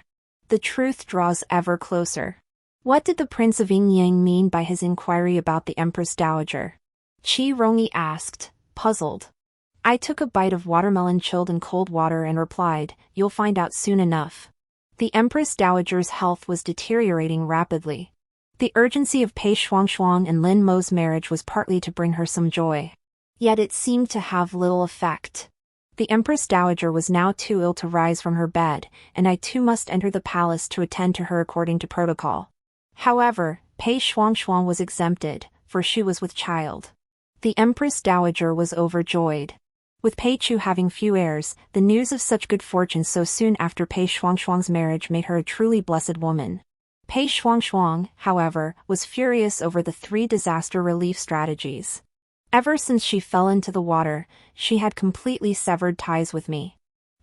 The truth draws ever closer. What did the Prince of Yingyang mean by his inquiry about the Empress Dowager? Qi Rongyi asked, puzzled. I took a bite of watermelon chilled in cold water and replied, "You'll find out soon enough." The Empress Dowager's health was deteriorating rapidly. The urgency of Pei Shuangshuang and Lin Mo's marriage was partly to bring her some joy. Yet it seemed to have little effect. The Empress Dowager was now too ill to rise from her bed, and I too must enter the palace to attend to her according to protocol. However, Pei Shuangshuang was exempted, for she was with child. The Empress Dowager was overjoyed. With Pei Chu having few heirs, the news of such good fortune so soon after Pei Shuangshuang's marriage made her a truly blessed woman. Pei Shuangshuang, however, was furious over the 3 disaster relief strategies. Ever since she fell into the water, she had completely severed ties with me.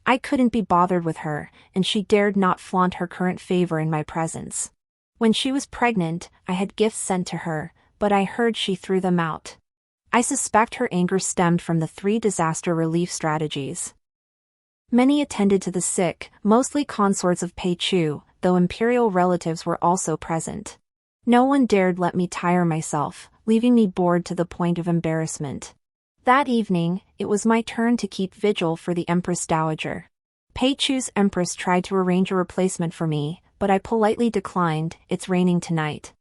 I couldn't be bothered with her, and she dared not flaunt her current favor in my presence. When she was pregnant, I had gifts sent to her, but I heard she threw them out. I suspect her anger stemmed from the 3 disaster relief strategies. Many attended to the sick, mostly consorts of Pei Chu, though imperial relatives were also present. No one dared let me tire myself, leaving me bored to the point of embarrassment. That evening, it was my turn to keep vigil for the Empress Dowager. Pei Chu's Empress tried to arrange a replacement for me, but I politely declined. "It's raining tonight.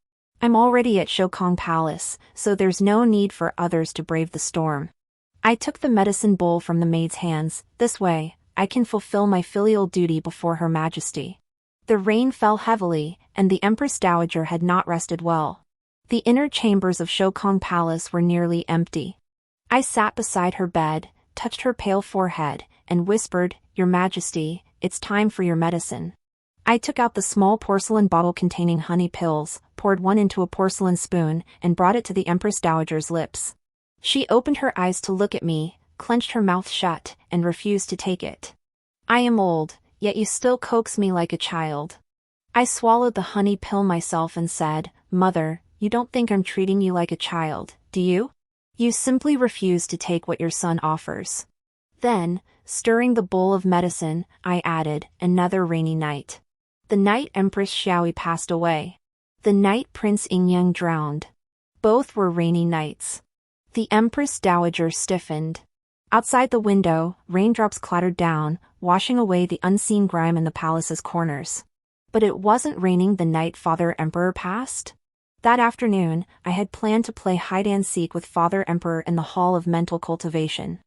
I'm already at Shokong Palace, so there's no need for others to brave the storm." I took the medicine bowl from the maid's hands. "This way, I can fulfill my filial duty before Her Majesty." The rain fell heavily, and the Empress Dowager had not rested well. The inner chambers of Shokong Palace were nearly empty. I sat beside her bed, touched her pale forehead, and whispered, "Your Majesty, it's time for your medicine." I took out the small porcelain bottle containing honey pills, poured one into a porcelain spoon, and brought it to the Empress Dowager's lips. She opened her eyes to look at me, clenched her mouth shut, and refused to take it. "I am old, yet you still coax me like a child." I swallowed the honey pill myself and said, "Mother, you don't think I'm treating you like a child, do you? You simply refuse to take what your son offers." Then, stirring the bowl of medicine, I added, "Another rainy night. The night Empress Xiaoyi passed away. The night Prince Yingyang drowned. Both were rainy nights." The Empress Dowager stiffened. Outside the window, raindrops clattered down, washing away the unseen grime in the palace's corners. But it wasn't raining the night Father Emperor passed. That afternoon, I had planned to play hide-and-seek with Father Emperor in the Hall of Mental Cultivation.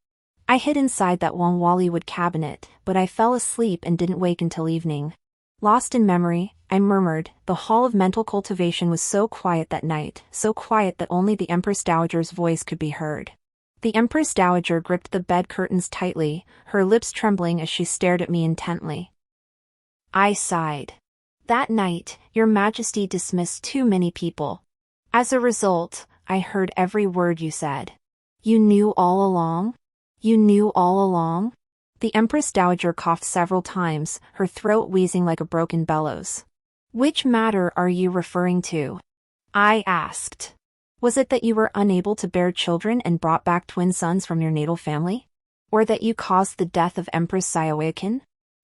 I hid inside that one Wallywood cabinet, but I fell asleep and didn't wake until evening. Lost in memory, I murmured, the Hall of Mental Cultivation was so quiet that night, so quiet that only the Empress Dowager's voice could be heard. The Empress Dowager gripped the bed curtains tightly, her lips trembling as she stared at me intently. I sighed. That night, Your Majesty dismissed too many people. As a result, I heard every word you said. You knew all along? You knew all along? The Empress Dowager coughed several times, her throat wheezing like a broken bellows. Which matter are you referring to? I asked. Was it that you were unable to bear children and brought back twin sons from your natal family? Or that you caused the death of Empress Zioakin?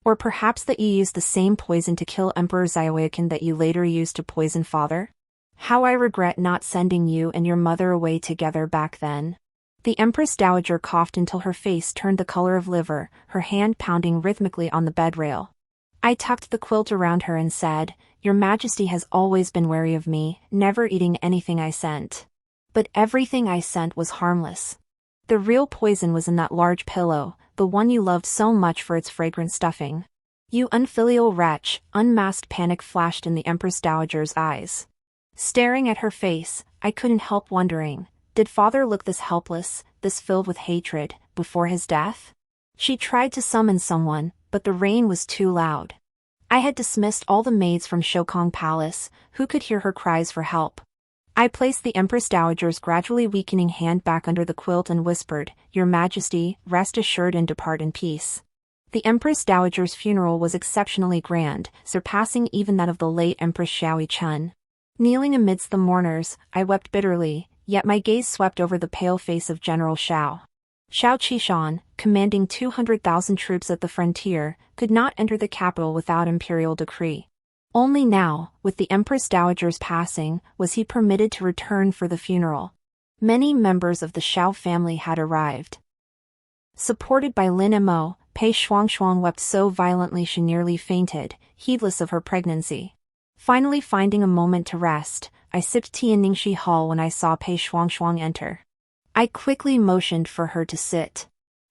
Or perhaps that you used the same poison to kill Emperor Zioakin that you later used to poison Father? How I regret not sending you and your mother away together back then. The Empress Dowager coughed until her face turned the color of liver, her hand pounding rhythmically on the bed rail. I tucked the quilt around her and said, Your Majesty has always been wary of me, never eating anything I sent. But everything I sent was harmless. The real poison was in that large pillow, the one you loved so much for its fragrant stuffing. You unfilial wretch, unmasked panic flashed in the Empress Dowager's eyes. Staring at her face, I couldn't help wondering, did Father look this helpless, this filled with hatred, before his death? She tried to summon someone, but the rain was too loud. I had dismissed all the maids from Shokong Palace, who could hear her cries for help. I placed the Empress Dowager's gradually weakening hand back under the quilt and whispered, Your Majesty, rest assured and depart in peace. The Empress Dowager's funeral was exceptionally grand, surpassing even that of the late Empress Xiaoi Chun. Kneeling amidst the mourners, I wept bitterly, yet my gaze swept over the pale face of General Xiao. Xiao Qishan, commanding 200,000 troops at the frontier, could not enter the capital without imperial decree. Only now, with the Empress Dowager's passing, was he permitted to return for the funeral. Many members of the Xiao family had arrived. Supported by Lin Mo, Pei Shuangshuang wept so violently she nearly fainted, heedless of her pregnancy. Finally finding a moment to rest, I sipped tea in Ningxi Hall when I saw Pei Shuangshuang enter. I quickly motioned for her to sit.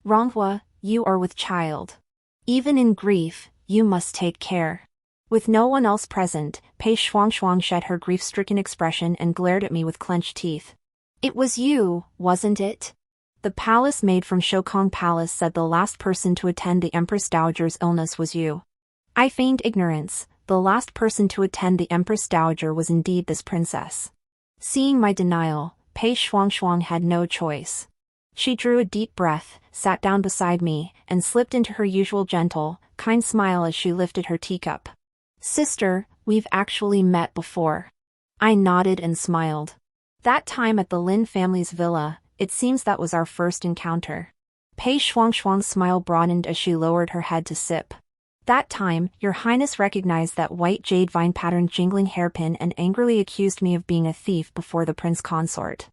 Ronghua, you are with child. Even in grief, you must take care. With no one else present, Pei Shuangshuang shed her grief-stricken expression and glared at me with clenched teeth. It was you, wasn't it? The palace maid from Shokong Palace said the last person to attend the Empress Dowager's illness was you. I feigned ignorance. The last person to attend the Empress Dowager was indeed this princess. Seeing my denial, Pei Shuangshuang had no choice. She drew a deep breath, sat down beside me, and slipped into her usual gentle, kind smile as she lifted her teacup. Sister, we've actually met before. I nodded and smiled. That time at the Lin family's villa, it seems that was our first encounter. Pei Shuangshuang's smile broadened as she lowered her head to sip. That time, Your Highness recognized that white jade vine-patterned jingling hairpin and angrily accused me of being a thief before the prince consort.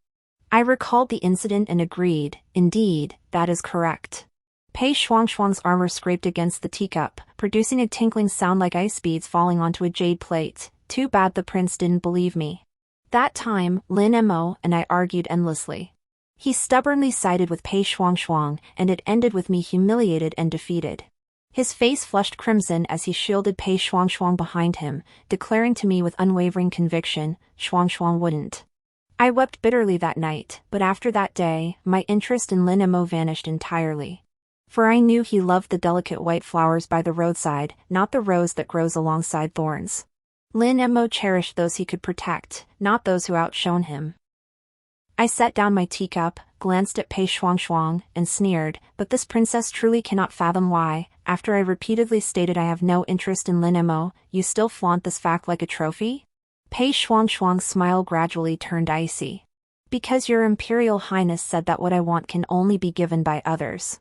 I recalled the incident and agreed, indeed, that is correct. Pei Shuangshuang's armor scraped against the teacup, producing a tinkling sound like ice beads falling onto a jade plate. Too bad the prince didn't believe me. That time, Lin Mo and I argued endlessly. He stubbornly sided with Pei Shuangshuang, and it ended with me humiliated and defeated. His face flushed crimson as he shielded Pei Shuangshuang behind him, declaring to me with unwavering conviction, Shuangshuang wouldn't. I wept bitterly that night, but after that day, my interest in Lin Mo vanished entirely. For I knew he loved the delicate white flowers by the roadside, not the rose that grows alongside thorns. Lin Mo cherished those he could protect, not those who outshone him. I set down my teacup, glanced at Pei Shuangshuang, and sneered, but this princess truly cannot fathom why, after I repeatedly stated I have no interest in Lin Mo, you still flaunt this fact like a trophy? Pei Shuangshuang's smile gradually turned icy. Because your Imperial Highness said that what I want can only be given by others.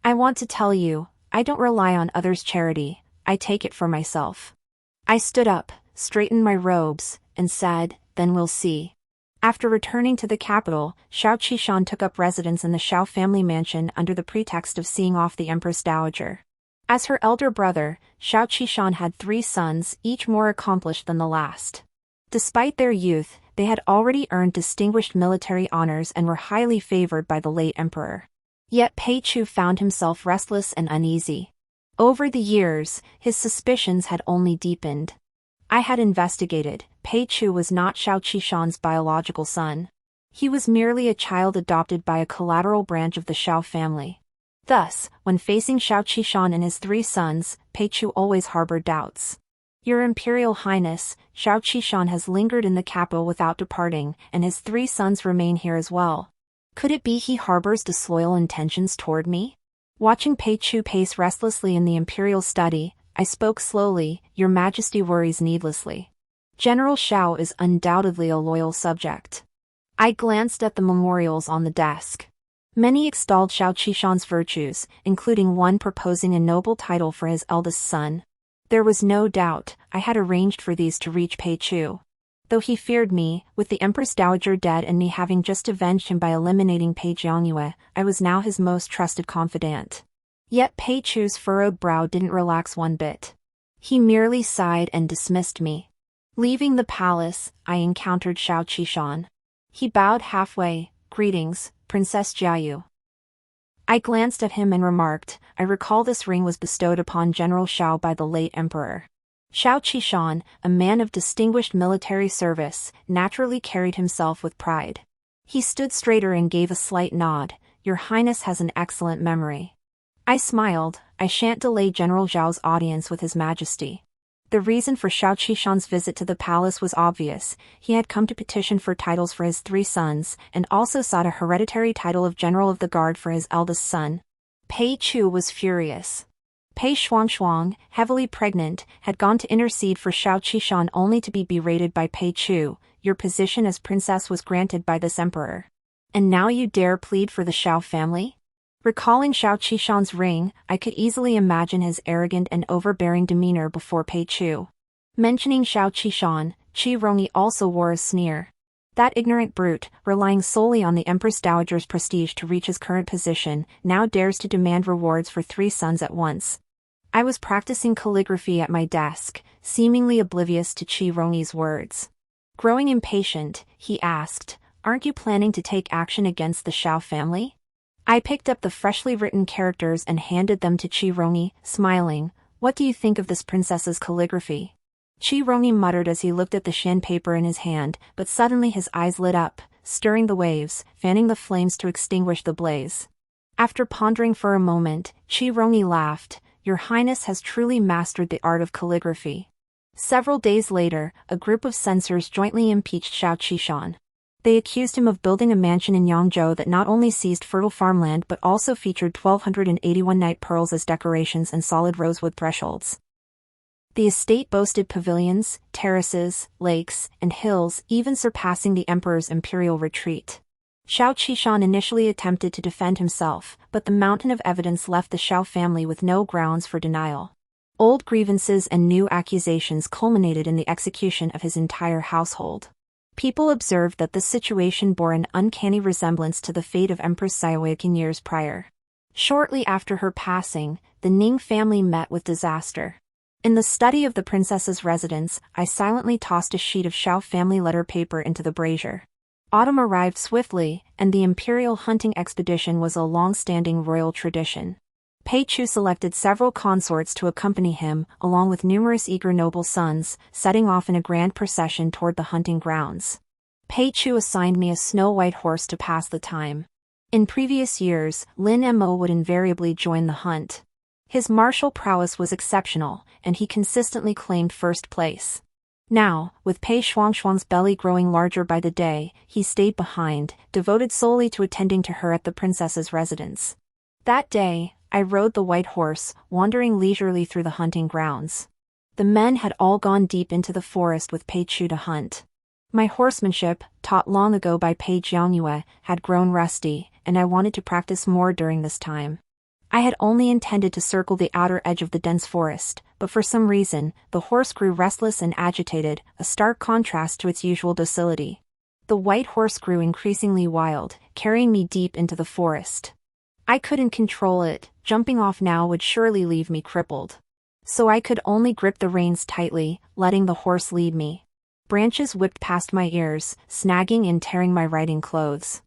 I want to tell you, I don't rely on others' charity, I take it for myself. I stood up, straightened my robes, and said, then we'll see. After returning to the capital, Xiao Qishan took up residence in the Xiao family mansion under the pretext of seeing off the Empress Dowager. As her elder brother, Xiao Qishan had 3 sons, each more accomplished than the last. Despite their youth, They had already earned distinguished military honors and were highly favored by the late emperor. Yet Pei Chu found himself restless and uneasy. Over the years, his suspicions had only deepened. I had investigated. Pei Chu was not Xiao Qishan's biological son. He was merely a child adopted by a collateral branch of the Xiao family. Thus, when facing Xiao Qishan and his 3 sons, Pei Chu always harbored doubts. Your Imperial Highness, Xiao Qishan has lingered in the capital without departing, and his 3 sons remain here as well. Could it be he harbors disloyal intentions toward me? Watching Pei Chu pace restlessly in the imperial study, I spoke slowly. Your Majesty worries needlessly. General Xiao is undoubtedly a loyal subject. I glanced at the memorials on the desk. Many extolled Xiao Qishan's virtues, including one proposing a noble title for his eldest son. There was no doubt, I had arranged for these to reach Pei Chu. Though he feared me, with the Empress Dowager dead and me having just avenged him by eliminating Pei Jiangyue, I was now his most trusted confidant. Yet Pei Chu's furrowed brow didn't relax one bit. He merely sighed and dismissed me. Leaving the palace, I encountered Xiao Qishan. He bowed halfway. Greetings, Princess Jiayu. I glanced at him and remarked, I recall this ring was bestowed upon General Xiao by the late emperor. Xiao Qishan, a man of distinguished military service, naturally carried himself with pride. He stood straighter and gave a slight nod. Your Highness has an excellent memory. I smiled. I shan't delay General Zhao's audience with His Majesty. The reason for Xiao Qishan's visit to the palace was obvious. He had come to petition for titles for his 3 sons, and also sought a hereditary title of General of the Guard for his eldest son. Pei Chu was furious. Pei Shuangshuang, heavily pregnant, had gone to intercede for Xiao Qishan only to be berated by Pei Chu. Your position as princess was granted by this emperor. And now you dare plead for the Xiao family? Recalling Xiao Qishan's ring, I could easily imagine his arrogant and overbearing demeanor before Pei Chu. Mentioning Xiao Qishan, Qi Rongyi also wore a sneer. That ignorant brute, relying solely on the Empress Dowager's prestige to reach his current position, now dares to demand rewards for 3 sons at once. I was practicing calligraphy at my desk, seemingly oblivious to Qi Rongyi's words. Growing impatient, he asked, Aren't you planning to take action against the Xiao family? I picked up the freshly written characters and handed them to Qi Rongyi, smiling. What do you think of this princess's calligraphy? Qi Rongyi muttered as he looked at the shan paper in his hand, but suddenly his eyes lit up, stirring the waves, fanning the flames to extinguish the blaze. After pondering for a moment, Qi Rongyi laughed. Your Highness has truly mastered the art of calligraphy. Several days later, a group of censors jointly impeached Xiao Qishan. They accused him of building a mansion in Yangzhou that not only seized fertile farmland but also featured 1,281 night pearls as decorations and solid rosewood thresholds. The estate boasted pavilions, terraces, lakes, and hills, even surpassing the emperor's imperial retreat. Xiao Qishan initially attempted to defend himself, but the mountain of evidence left the Xiao family with no grounds for denial. Old grievances and new accusations culminated in the execution of his entire household. People observed that this situation bore an uncanny resemblance to the fate of Empress Xiaoyakin years prior. Shortly after her passing, the Ning family met with disaster. In the study of the princess's residence, I silently tossed a sheet of Xiao family letter paper into the brazier. Autumn arrived swiftly, and the imperial hunting expedition was a long-standing royal tradition. Pei Chu selected several consorts to accompany him, along with numerous eager noble sons, setting off in a grand procession toward the hunting grounds. Pei Chu assigned me a snow-white horse to pass the time. In previous years, Lin Mo would invariably join the hunt. His martial prowess was exceptional, and he consistently claimed first place. Now, with Pei Shuangshuang's belly growing larger by the day, he stayed behind, devoted solely to attending to her at the princess's residence. That day, I rode the white horse, wandering leisurely through the hunting grounds. The men had all gone deep into the forest with Pei Chu to hunt. My horsemanship, taught long ago by Pei Jiangyue, had grown rusty, and I wanted to practice more during this time. I had only intended to circle the outer edge of the dense forest, but for some reason, the horse grew restless and agitated, a stark contrast to its usual docility. The white horse grew increasingly wild, carrying me deep into the forest. I couldn't control it. Jumping off now would surely leave me crippled. So I could only grip the reins tightly, letting the horse lead me. Branches whipped past my ears, snagging and tearing my riding clothes.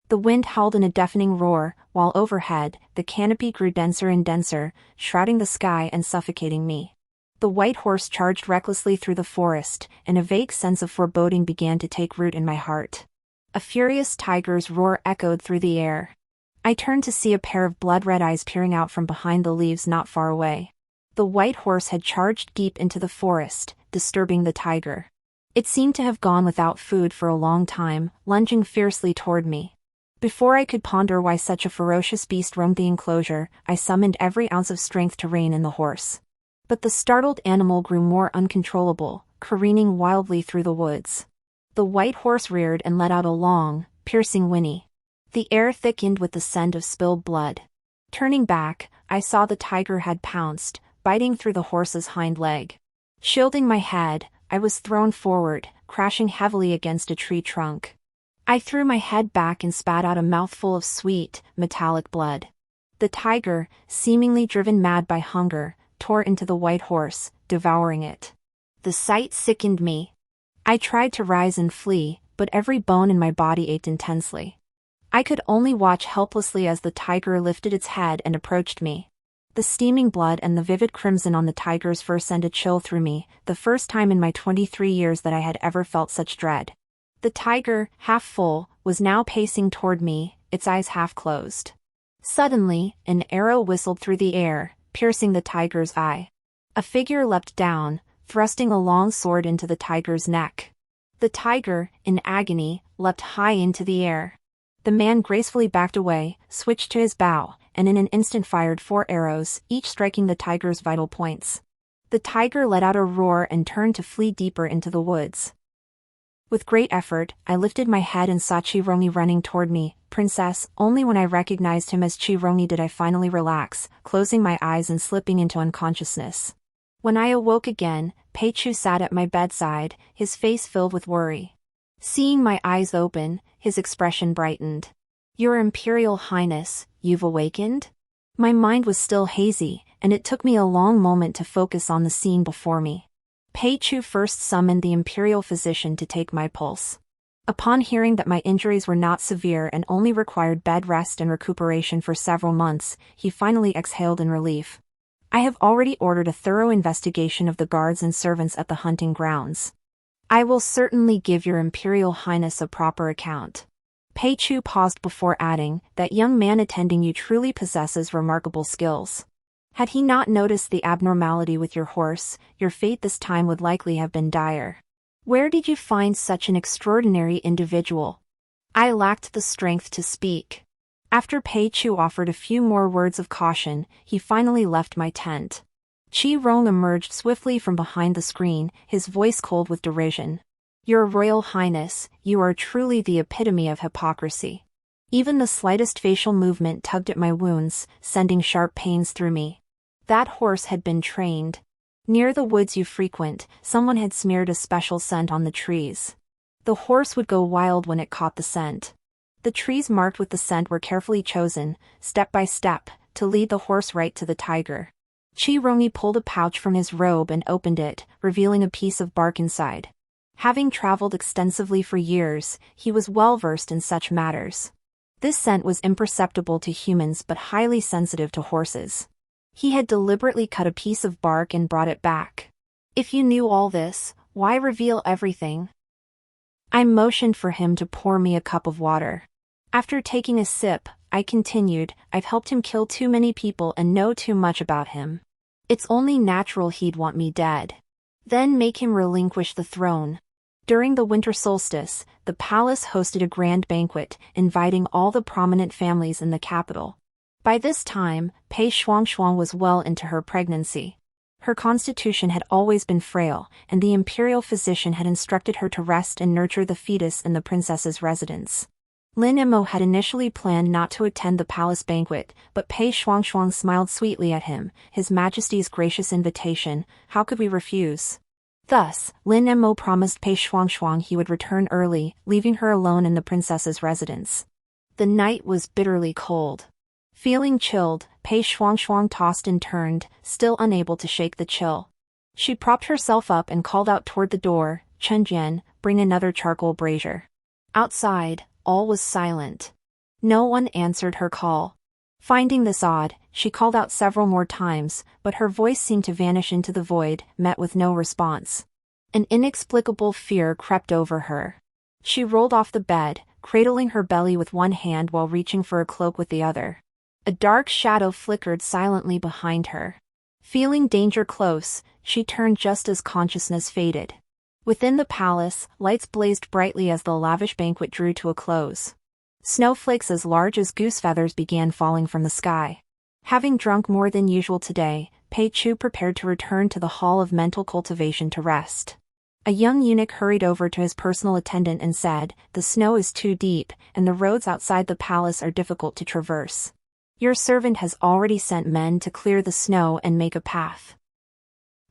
The wind howled in a deafening roar, while overhead, the canopy grew denser and denser, shrouding the sky and suffocating me. The white horse charged recklessly through the forest, and a vague sense of foreboding began to take root in my heart. A furious tiger's roar echoed through the air. I turned to see a pair of blood-red eyes peering out from behind the leaves not far away. The white horse had charged deep into the forest, disturbing the tiger. It seemed to have gone without food for a long time, lunging fiercely toward me. Before I could ponder why such a ferocious beast roamed the enclosure, I summoned every ounce of strength to rein in the horse. But the startled animal grew more uncontrollable, careening wildly through the woods. The white horse reared and let out a long, piercing whinny. The air thickened with the scent of spilled blood. Turning back, I saw the tiger had pounced, biting through the horse's hind leg. Shielding my head, I was thrown forward, crashing heavily against a tree trunk. I threw my head back and spat out a mouthful of sweet, metallic blood. The tiger, seemingly driven mad by hunger, tore into the white horse, devouring it. The sight sickened me. I tried to rise and flee, but every bone in my body ached intensely. I could only watch helplessly as the tiger lifted its head and approached me. The steaming blood and the vivid crimson on the tiger's fur sent a chill through me, the first time in my 23 years that I had ever felt such dread. The tiger, half full, was now pacing toward me, its eyes half closed. Suddenly, an arrow whistled through the air, piercing the tiger's eye. A figure leapt down, thrusting a long sword into the tiger's neck. The tiger, in agony, leapt high into the air. The man gracefully backed away, switched to his bow, and in an instant fired 4 arrows, each striking the tiger's vital points. The tiger let out a roar and turned to flee deeper into the woods. With great effort, I lifted my head and saw Chirongi running toward me. Princess, only when I recognized him as Chirongi did I finally relax, closing my eyes and slipping into unconsciousness. When I awoke again, Peichu sat at my bedside, his face filled with worry. Seeing my eyes open, his expression brightened. Your Imperial Highness, you've awakened? My mind was still hazy, and it took me a long moment to focus on the scene before me. Peichu first summoned the imperial physician to take my pulse. Upon hearing that my injuries were not severe and only required bed rest and recuperation for several months, he finally exhaled in relief. I have already ordered a thorough investigation of the guards and servants at the hunting grounds. I will certainly give your Imperial Highness a proper account. Peichu paused before adding, that young man attending you truly possesses remarkable skills. Had he not noticed the abnormality with your horse, your fate this time would likely have been dire. Where did you find such an extraordinary individual? I lacked the strength to speak. After Peichu offered a few more words of caution, he finally left my tent. Chi-Rong emerged swiftly from behind the screen, his voice cold with derision. Your Royal Highness, you are truly the epitome of hypocrisy. Even the slightest facial movement tugged at my wounds, sending sharp pains through me. That horse had been trained. Near the woods you frequent, someone had smeared a special scent on the trees. The horse would go wild when it caught the scent. The trees marked with the scent were carefully chosen, step by step, to lead the horse right to the tiger. Chirongi pulled a pouch from his robe and opened it, revealing a piece of bark inside. Having traveled extensively for years, he was well versed in such matters. This scent was imperceptible to humans but highly sensitive to horses. He had deliberately cut a piece of bark and brought it back. If you knew all this, why reveal everything? I motioned for him to pour me a cup of water. After taking a sip, I continued, I've helped him kill too many people and know too much about him. It's only natural he'd want me dead. Then make him relinquish the throne. During the winter solstice, the palace hosted a grand banquet, inviting all the prominent families in the capital. By this time, Pei Shuangshuang was well into her pregnancy. Her constitution had always been frail, and the imperial physician had instructed her to rest and nurture the fetus in the princess's residence. Lin Emo had initially planned not to attend the palace banquet, but Pei Shuangshuang smiled sweetly at him, His Majesty's gracious invitation, how could we refuse? Thus, Lin Emo promised Pei Shuangshuang he would return early, leaving her alone in the princess's residence. The night was bitterly cold. Feeling chilled, Pei Shuangshuang tossed and turned, still unable to shake the chill. She propped herself up and called out toward the door, Chunjian, bring another charcoal brazier. Outside, all was silent. No one answered her call. Finding this odd, she called out several more times, but her voice seemed to vanish into the void, met with no response. An inexplicable fear crept over her. She rolled off the bed, cradling her belly with one hand while reaching for a cloak with the other. A dark shadow flickered silently behind her. Feeling danger close, she turned just as consciousness faded. Within the palace, lights blazed brightly as the lavish banquet drew to a close. Snowflakes as large as goose feathers began falling from the sky. Having drunk more than usual today, Pei Chu prepared to return to the Hall of Mental Cultivation to rest. A young eunuch hurried over to his personal attendant and said, "The snow is too deep, and the roads outside the palace are difficult to traverse. Your servant has already sent men to clear the snow and make a path."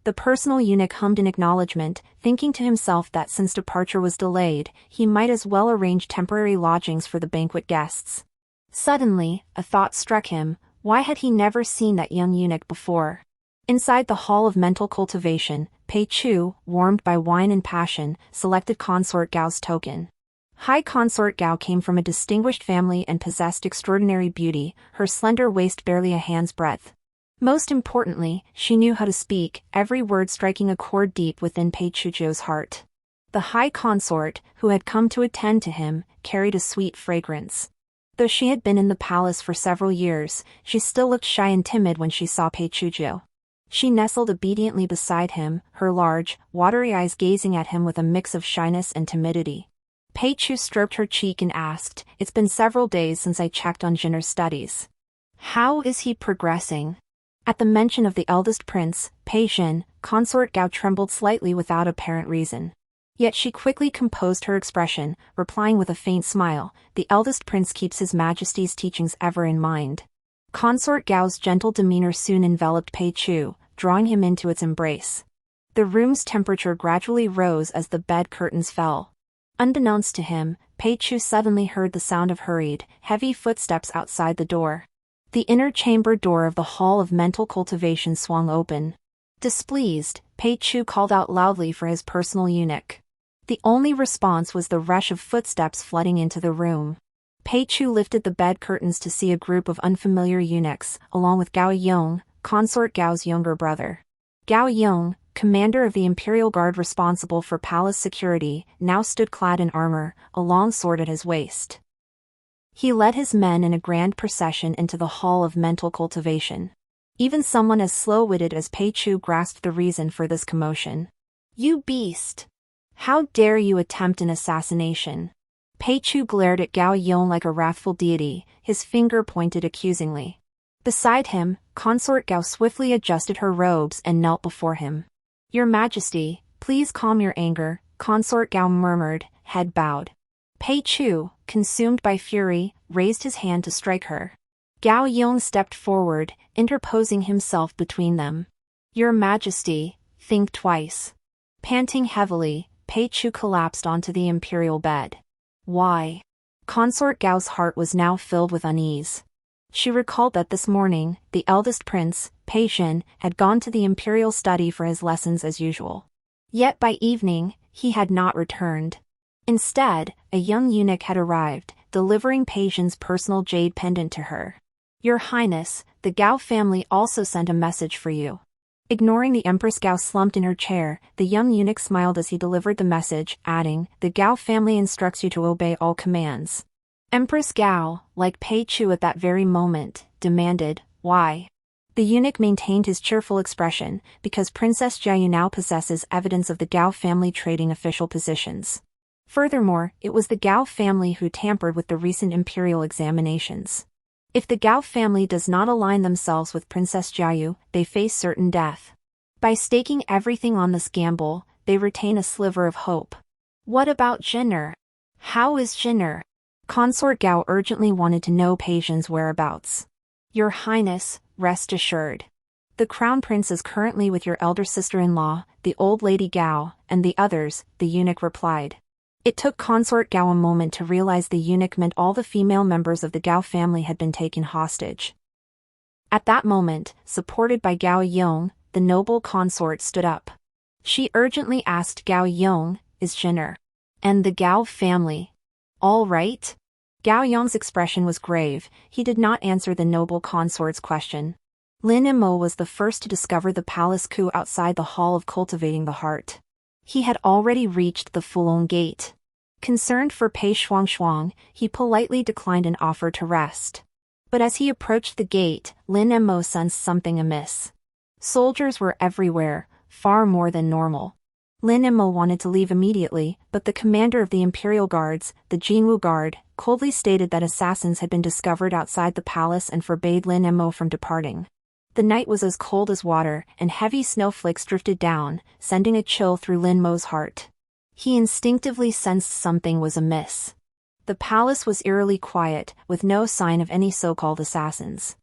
The personal eunuch hummed in acknowledgement, thinking to himself that since departure was delayed, he might as well arrange temporary lodgings for the banquet guests. Suddenly, a thought struck him: why had he never seen that young eunuch before? Inside the Hall of Mental Cultivation, Pei Chu, warmed by wine and passion, selected Consort Gao's token. High Consort Gao came from a distinguished family and possessed extraordinary beauty, her slender waist barely a hand's breadth. Most importantly, she knew how to speak, every word striking a chord deep within Pei Chu's heart. The high consort, who had come to attend to him, carried a sweet fragrance. Though she had been in the palace for several years, she still looked shy and timid when she saw Pei Chu. She nestled obediently beside him, her large, watery eyes gazing at him with a mix of shyness and timidity. Pei Chu stroked her cheek and asked, "It's been several days since I checked on Jinner's studies. How is he progressing?" At the mention of the eldest prince, Pei Jin, Consort Gao trembled slightly without apparent reason. Yet she quickly composed her expression, replying with a faint smile, "The eldest prince keeps his majesty's teachings ever in mind." Consort Gao's gentle demeanor soon enveloped Pei Chu, drawing him into its embrace. The room's temperature gradually rose as the bed curtains fell. Unbeknownst to him, Pei Chu suddenly heard the sound of hurried, heavy footsteps outside the door. The inner chamber door of the Hall of Mental Cultivation swung open. Displeased, Pei Chu called out loudly for his personal eunuch. The only response was the rush of footsteps flooding into the room. Pei Chu lifted the bed curtains to see a group of unfamiliar eunuchs, along with Gao Yong, Consort Gao's younger brother. Gao Yong, commander of the Imperial Guard responsible for palace security, now stood clad in armor, a long sword at his waist. He led his men in a grand procession into the Hall of Mental Cultivation. Even someone as slow-witted as Pei Chu grasped the reason for this commotion. "You beast! How dare you attempt an assassination?" Pei Chu glared at Gao Yong like a wrathful deity, his finger pointed accusingly. Beside him, Consort Gao swiftly adjusted her robes and knelt before him. "Your Majesty, please calm your anger," Consort Gao murmured, head bowed. Pei Chu, consumed by fury, raised his hand to strike her. Gao Yong stepped forward, interposing himself between them. "Your Majesty, think twice." Panting heavily, Pei Chu collapsed onto the imperial bed. Why? Consort Gao's heart was now filled with unease. She recalled that this morning, the eldest prince, Pei Jin, had gone to the imperial study for his lessons as usual. Yet by evening, he had not returned. Instead, a young eunuch had arrived, delivering Pei Jin's personal jade pendant to her. "Your Highness, the Gao family also sent a message for you." Ignoring the Empress Gao slumped in her chair, the young eunuch smiled as he delivered the message, adding, "The Gao family instructs you to obey all commands." Empress Gao, like Pei Chu at that very moment, demanded, "Why?" The eunuch maintained his cheerful expression, "Because Princess Jiayu now possesses evidence of the Gao family trading official positions. Furthermore, it was the Gao family who tampered with the recent imperial examinations. If the Gao family does not align themselves with Princess Jiayu, they face certain death. By staking everything on this gamble, they retain a sliver of hope." "What about Jinner? How is Jinner?" Consort Gao urgently wanted to know Pei Jin's whereabouts. "Your Highness, rest assured. The Crown Prince is currently with your elder sister-in-law, the old Lady Gao, and the others," the eunuch replied. It took Consort Gao a moment to realize the eunuch meant all the female members of the Gao family had been taken hostage. At that moment, supported by Gao Yong, the noble consort stood up. She urgently asked Gao Yong, is Jinner. And the Gao family. All right? Gao Yong's expression was grave. He did not answer the noble consort's question. Lin Mo was the first to discover the palace coup outside the Hall of Cultivating the Heart. He had already reached the Fulong Gate. Concerned for Pei Shuang, he politely declined an offer to rest. But as he approached the gate, Lin Mo sensed something amiss. Soldiers were everywhere, far more than normal. Lin Mo wanted to leave immediately, but the commander of the Imperial Guards, the Jinwu Guard, coldly stated that assassins had been discovered outside the palace and forbade Lin Mo from departing. The night was as cold as water, and heavy snowflakes drifted down, sending a chill through Lin Mo's heart. He instinctively sensed something was amiss. The palace was eerily quiet, with no sign of any so-called assassins.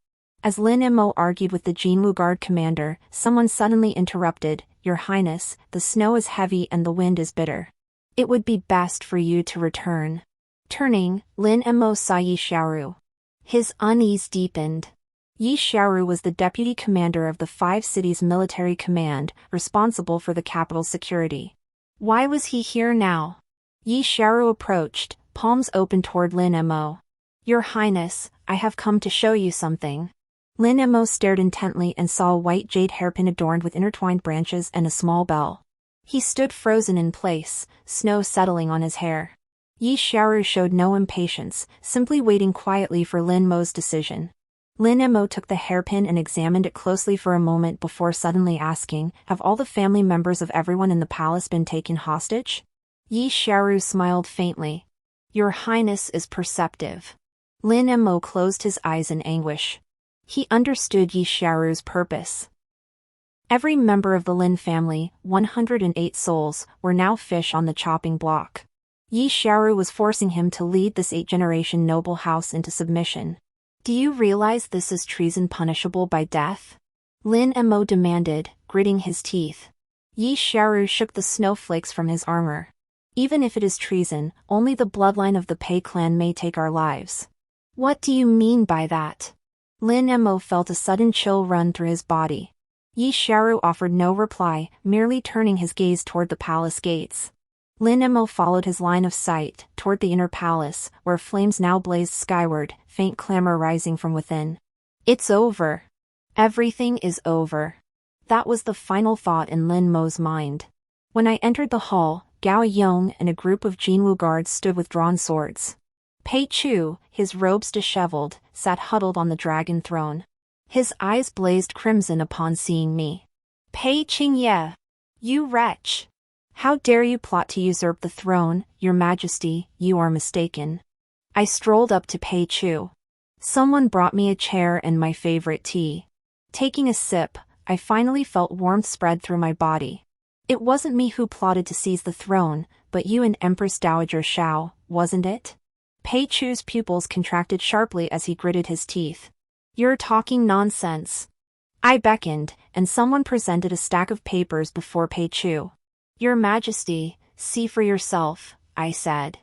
As Lin Mo argued with the Jinwu Guard commander, someone suddenly interrupted, "Your Highness, the snow is heavy and the wind is bitter. It would be best for you to return." Turning, Lin Mo saw Yi Xiaoru. His unease deepened. Yi Xiaoru was the deputy commander of the Five Cities Military Command, responsible for the capital's security. Why was he here now? Yi Xiaoru approached, palms open toward Lin Mo. "Your Highness, I have come to show you something." Lin Mo stared intently and saw a white jade hairpin adorned with intertwined branches and a small bell. He stood frozen in place, snow settling on his hair. Yi Xiaoru showed no impatience, simply waiting quietly for Lin Mo's decision. Lin Mo took the hairpin and examined it closely for a moment before suddenly asking, "Have all the family members of everyone in the palace been taken hostage?" Yi Xiaoru smiled faintly. "Your Highness is perceptive." Lin Mo closed his eyes in anguish. He understood Yi Xiaoru's purpose. Every member of the Lin family, 108 souls, were now fish on the chopping block. Yi Xiaoru was forcing him to lead this 8th-generation noble house into submission. "Do you realize this is treason punishable by death?" Lin Mo demanded, gritting his teeth. Yi Xiaoru shook the snowflakes from his armor. "Even if it is treason, only the bloodline of the Pei clan may take our lives." "What do you mean by that?" Lin Mo felt a sudden chill run through his body. Yi Xiaoru offered no reply, merely turning his gaze toward the palace gates. Lin Mo followed his line of sight, toward the inner palace, where flames now blazed skyward, faint clamor rising from within. "It's over. Everything is over." That was the final thought in Lin Mo's mind. When I entered the hall, Gao Yong and a group of Jinwu guards stood with drawn swords. Pei Chu, his robes disheveled, sat huddled on the dragon throne. His eyes blazed crimson upon seeing me. "Pei Qingye! You wretch! How dare you plot to usurp the throne, Your Majesty, you are mistaken." I strolled up to Pei Chu. Someone brought me a chair and my favorite tea. Taking a sip, I finally felt warmth spread through my body. It wasn't me who plotted to seize the throne, but you and Empress Dowager Xiao, wasn't it? Pei Chu's pupils contracted sharply as he gritted his teeth. "You're talking nonsense." I beckoned, and someone presented a stack of papers before Pei Chu. "Your Majesty, see for yourself," I said.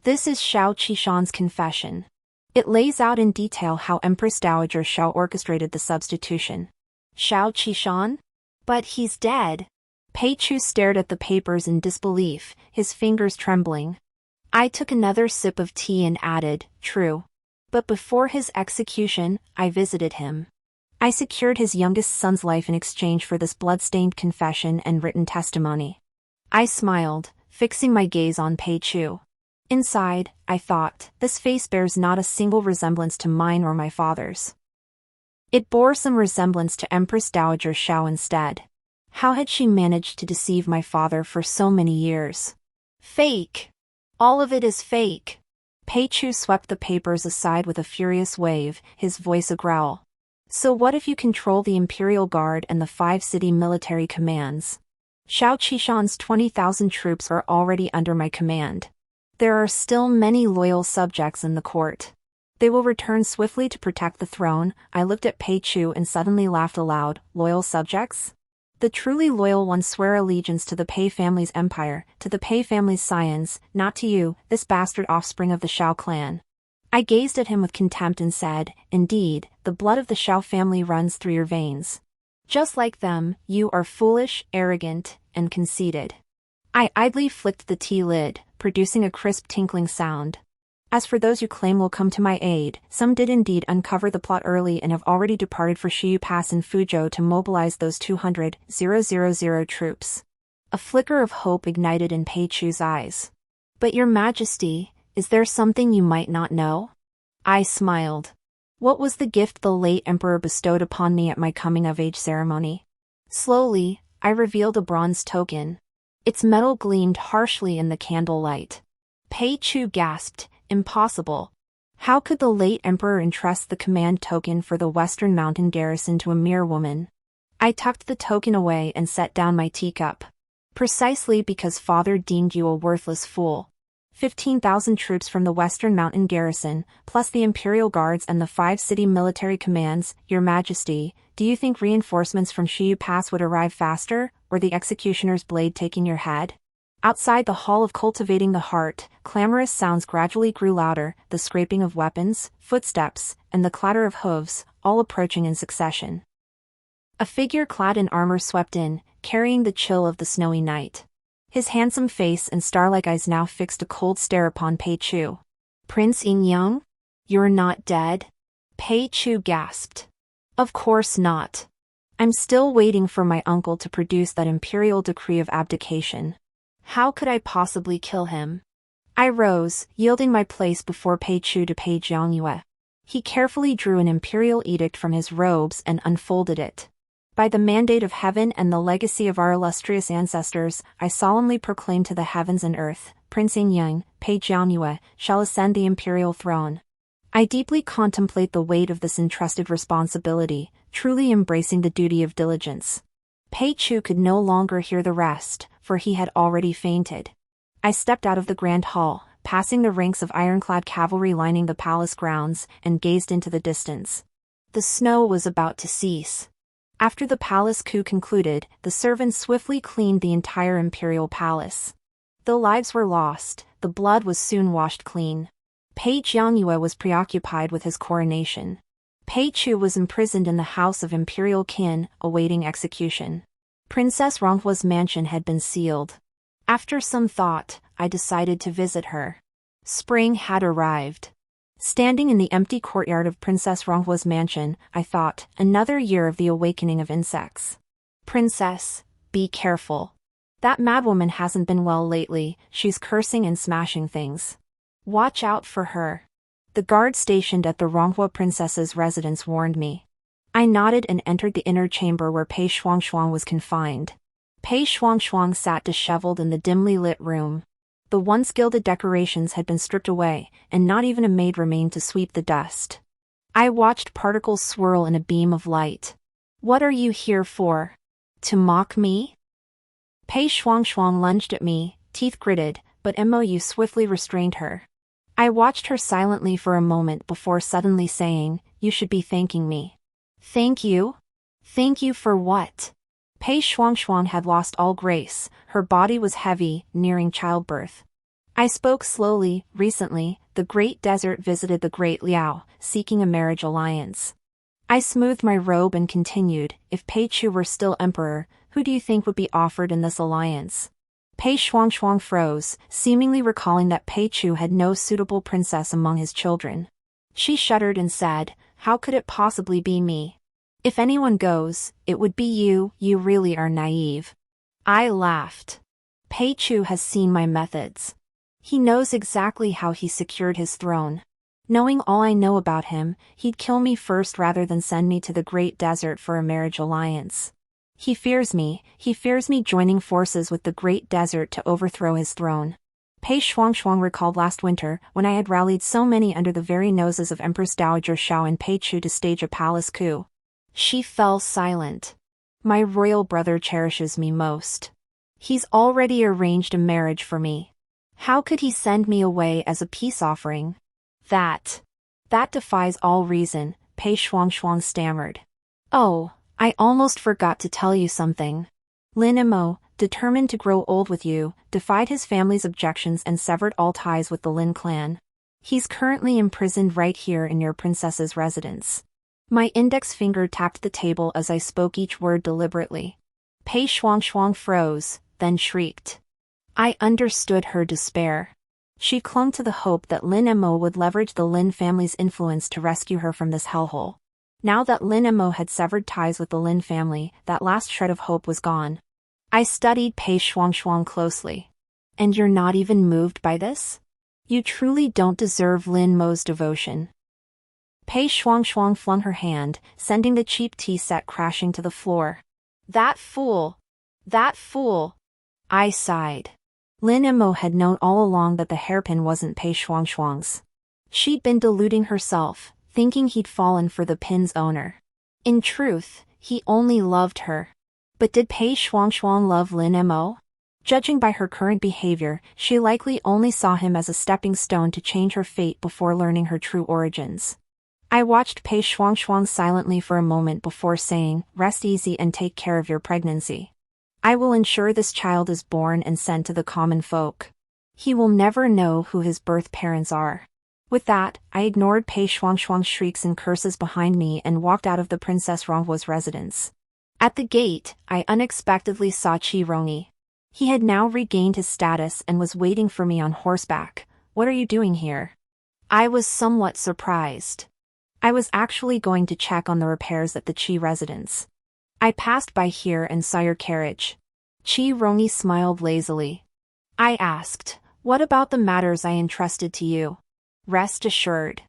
"This is Xiao Qishan's confession. It lays out in detail how Empress Dowager Xiao orchestrated the substitution." "Xiao Qishan? But he's dead." Pei Chu stared at the papers in disbelief, his fingers trembling. I took another sip of tea and added, "True. But before his execution, I visited him. I secured his youngest son's life in exchange for this blood-stained confession and written testimony." I smiled, fixing my gaze on Pei Chu. Inside, I thought, this face bears not a single resemblance to mine or my father's. It bore some resemblance to Empress Dowager Xiao instead. How had she managed to deceive my father for so many years? "Fake! All of it is fake." Pei Chu swept the papers aside with a furious wave, his voice a growl. "So what if you control the Imperial Guard and the 5-city military commands? Xiao Qishan's 20,000 troops are already under my command. There are still many loyal subjects in the court. They will return swiftly to protect the throne." I looked at Pei Chu and suddenly laughed aloud. "Loyal subjects? The truly loyal ones swear allegiance to the Pei family's empire, to the Pei family's scions, not to you, this bastard offspring of the Xiao clan." I gazed at him with contempt and said, "Indeed, the blood of the Xiao family runs through your veins. Just like them, you are foolish, arrogant, and conceited." I idly flicked the tea lid, producing a crisp tinkling sound. As for those you claim will come to my aid, some did indeed uncover the plot early and have already departed for Shiyu Pass in Fuzhou to mobilize those 200,000 troops. A flicker of hope ignited in Pei Chu's eyes. But your majesty, is there something you might not know? I smiled. What was the gift the late emperor bestowed upon me at my coming-of-age ceremony? Slowly, I revealed a bronze token. Its metal gleamed harshly in the candlelight. Pei Chu gasped, impossible. How could the late emperor entrust the command token for the Western Mountain garrison to a mere woman? I tucked the token away and set down my teacup. Precisely because father deemed you a worthless fool. 15,000 troops from the Western Mountain garrison, plus the Imperial Guards and the 5 city military commands, your majesty, do you think reinforcements from Shiyu Pass would arrive faster, or the executioner's blade taking your head? Outside the Hall of Cultivating the Heart, clamorous sounds gradually grew louder, the scraping of weapons, footsteps, and the clatter of hooves, all approaching in succession. A figure clad in armor swept in, carrying the chill of the snowy night. His handsome face and star-like eyes now fixed a cold stare upon Pei Chu. Prince Yin-Yang? You're not dead? Pei Chu gasped. Of course not. I'm still waiting for my uncle to produce that imperial decree of abdication. How could I possibly kill him? I rose, yielding my place before Pei Chu to Pei Jiangyue. He carefully drew an imperial edict from his robes and unfolded it. By the mandate of heaven and the legacy of our illustrious ancestors, I solemnly proclaim to the heavens and earth, Prince Yin-Yang, Pei Jiangyue, shall ascend the imperial throne. I deeply contemplate the weight of this entrusted responsibility, truly embracing the duty of diligence. Pei Chu could no longer hear the rest, for he had already fainted. I stepped out of the grand hall, passing the ranks of ironclad cavalry lining the palace grounds, and gazed into the distance. The snow was about to cease. After the palace coup concluded, the servants swiftly cleaned the entire imperial palace. Though lives were lost, the blood was soon washed clean. Pei Jiangyue was preoccupied with his coronation. Pei Chu was imprisoned in the house of imperial Qin, awaiting execution. Princess Ronghua's mansion had been sealed. After some thought, I decided to visit her. Spring had arrived. Standing in the empty courtyard of Princess Ronghua's mansion, I thought, another year of the awakening of insects. Princess, be careful. That madwoman hasn't been well lately, she's cursing and smashing things. Watch out for her. The guard stationed at the Ronghua princess's residence warned me. I nodded and entered the inner chamber where Pei Shuangshuang was confined. Pei Shuangshuang sat disheveled in the dimly lit room. The once gilded decorations had been stripped away, and not even a maid remained to sweep the dust. I watched particles swirl in a beam of light. What are you here for? To mock me? Pei Shuangshuang lunged at me, teeth gritted, but Mou swiftly restrained her. I watched her silently for a moment before suddenly saying, "You should be thanking me." Thank you? Thank you for what? Pei Shuangshuang had lost all grace, her body was heavy, nearing childbirth. I spoke slowly. Recently, the Great Desert visited the Great Liao, seeking a marriage alliance. I smoothed my robe and continued, if Pei Chu were still emperor, who do you think would be offered in this alliance? Pei Shuangshuang froze, seemingly recalling that Pei Chu had no suitable princess among his children. She shuddered and said, how could it possibly be me? If anyone goes, it would be you really are naive. I laughed. Pei Chu has seen my methods. He knows exactly how he secured his throne. Knowing all I know about him, he'd kill me first rather than send me to the Great Desert for a marriage alliance. He fears me joining forces with the Great Desert to overthrow his throne. Pei Shuangshuang recalled last winter, when I had rallied so many under the very noses of Empress Dowager Xiao and Pei Chu to stage a palace coup. She fell silent. My royal brother cherishes me most. He's already arranged a marriage for me. How could he send me away as a peace offering? That defies all reason, Pei Shuangshuang stammered. Oh, I almost forgot to tell you something. Lin Imo, determined to grow old with you, defied his family's objections and severed all ties with the Lin clan. He's currently imprisoned right here in your princess's residence. My index finger tapped the table as I spoke each word deliberately. Pei Shuangshuang froze, then shrieked. I understood her despair. She clung to the hope that Lin Mo would leverage the Lin family's influence to rescue her from this hellhole. Now that Lin Mo had severed ties with the Lin family, that last shred of hope was gone. I studied Pei Shuangshuang closely. And you're not even moved by this? You truly don't deserve Lin Mo's devotion. Pei Shuangshuang flung her hand, sending the cheap tea set crashing to the floor. That fool! That fool! I sighed. Lin Mo had known all along that the hairpin wasn't Pei Shuangshuang's. She'd been deluding herself, thinking he'd fallen for the pin's owner. In truth, he only loved her. But did Pei Shuangshuang love Lin Mo? Judging by her current behavior, she likely only saw him as a stepping stone to change her fate before learning her true origins. I watched Pei Shuangshuang silently for a moment before saying, "Rest easy and take care of your pregnancy. I will ensure this child is born and sent to the common folk. He will never know who his birth parents are." With that, I ignored Pei Shuangshuang's shrieks and curses behind me and walked out of the Princess Ronghuo's residence. At the gate, I unexpectedly saw Qi Rongyi. He had now regained his status and was waiting for me on horseback. "What are you doing here?" I was somewhat surprised. I was actually going to check on the repairs at the Qi residence. "I passed by here and saw your carriage." Qi Rongyi smiled lazily. I asked, "What about the matters I entrusted to you?" "Rest assured.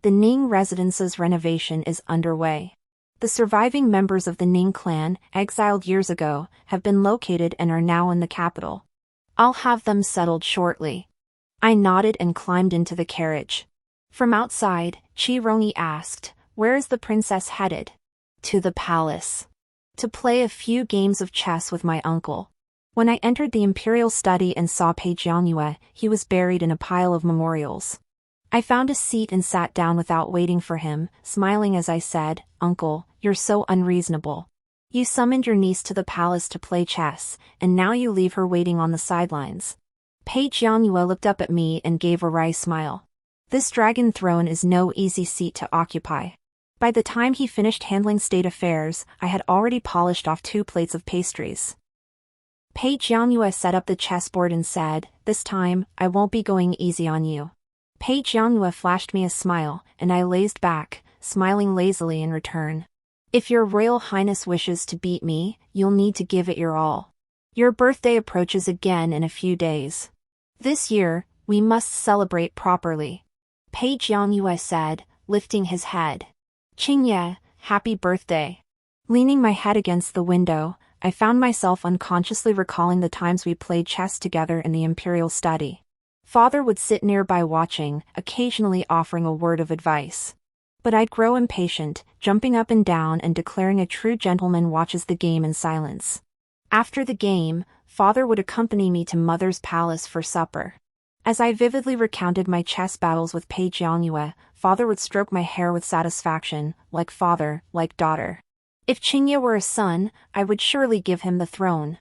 The Ning residence's renovation is underway. The surviving members of the Ning clan, exiled years ago, have been located and are now in the capital. I'll have them settled shortly." I nodded and climbed into the carriage. From outside, Qi Rongyi asked, "Where is the princess headed?" "To the palace. To play a few games of chess with my uncle." When I entered the imperial study and saw Pei Jiangyue, he was buried in a pile of memorials. I found a seat and sat down without waiting for him, smiling as I said, "Uncle, you're so unreasonable. You summoned your niece to the palace to play chess, and now you leave her waiting on the sidelines." Pei Jiangyue looked up at me and gave a wry smile. This dragon throne is no easy seat to occupy. By the time he finished handling state affairs, I had already polished off 2 plates of pastries. Pei Jiangyue set up the chessboard and said, "This time, I won't be going easy on you." Pei Jiangyue flashed me a smile, and I lazed back, smiling lazily in return. "If your Royal Highness wishes to beat me, you'll need to give it your all. Your birthday approaches again in a few days. This year, we must celebrate properly," Pei Jiangyue said, lifting his head. "Qingye, happy birthday." Leaning my head against the window, I found myself unconsciously recalling the times we played chess together in the imperial study. Father would sit nearby watching, occasionally offering a word of advice. But I'd grow impatient, jumping up and down and declaring a true gentleman watches the game in silence. After the game, Father would accompany me to Mother's palace for supper. As I vividly recounted my chess battles with Pei Jiangyue, Father would stroke my hair with satisfaction, like father, like daughter. If Qingye were a son, I would surely give him the throne.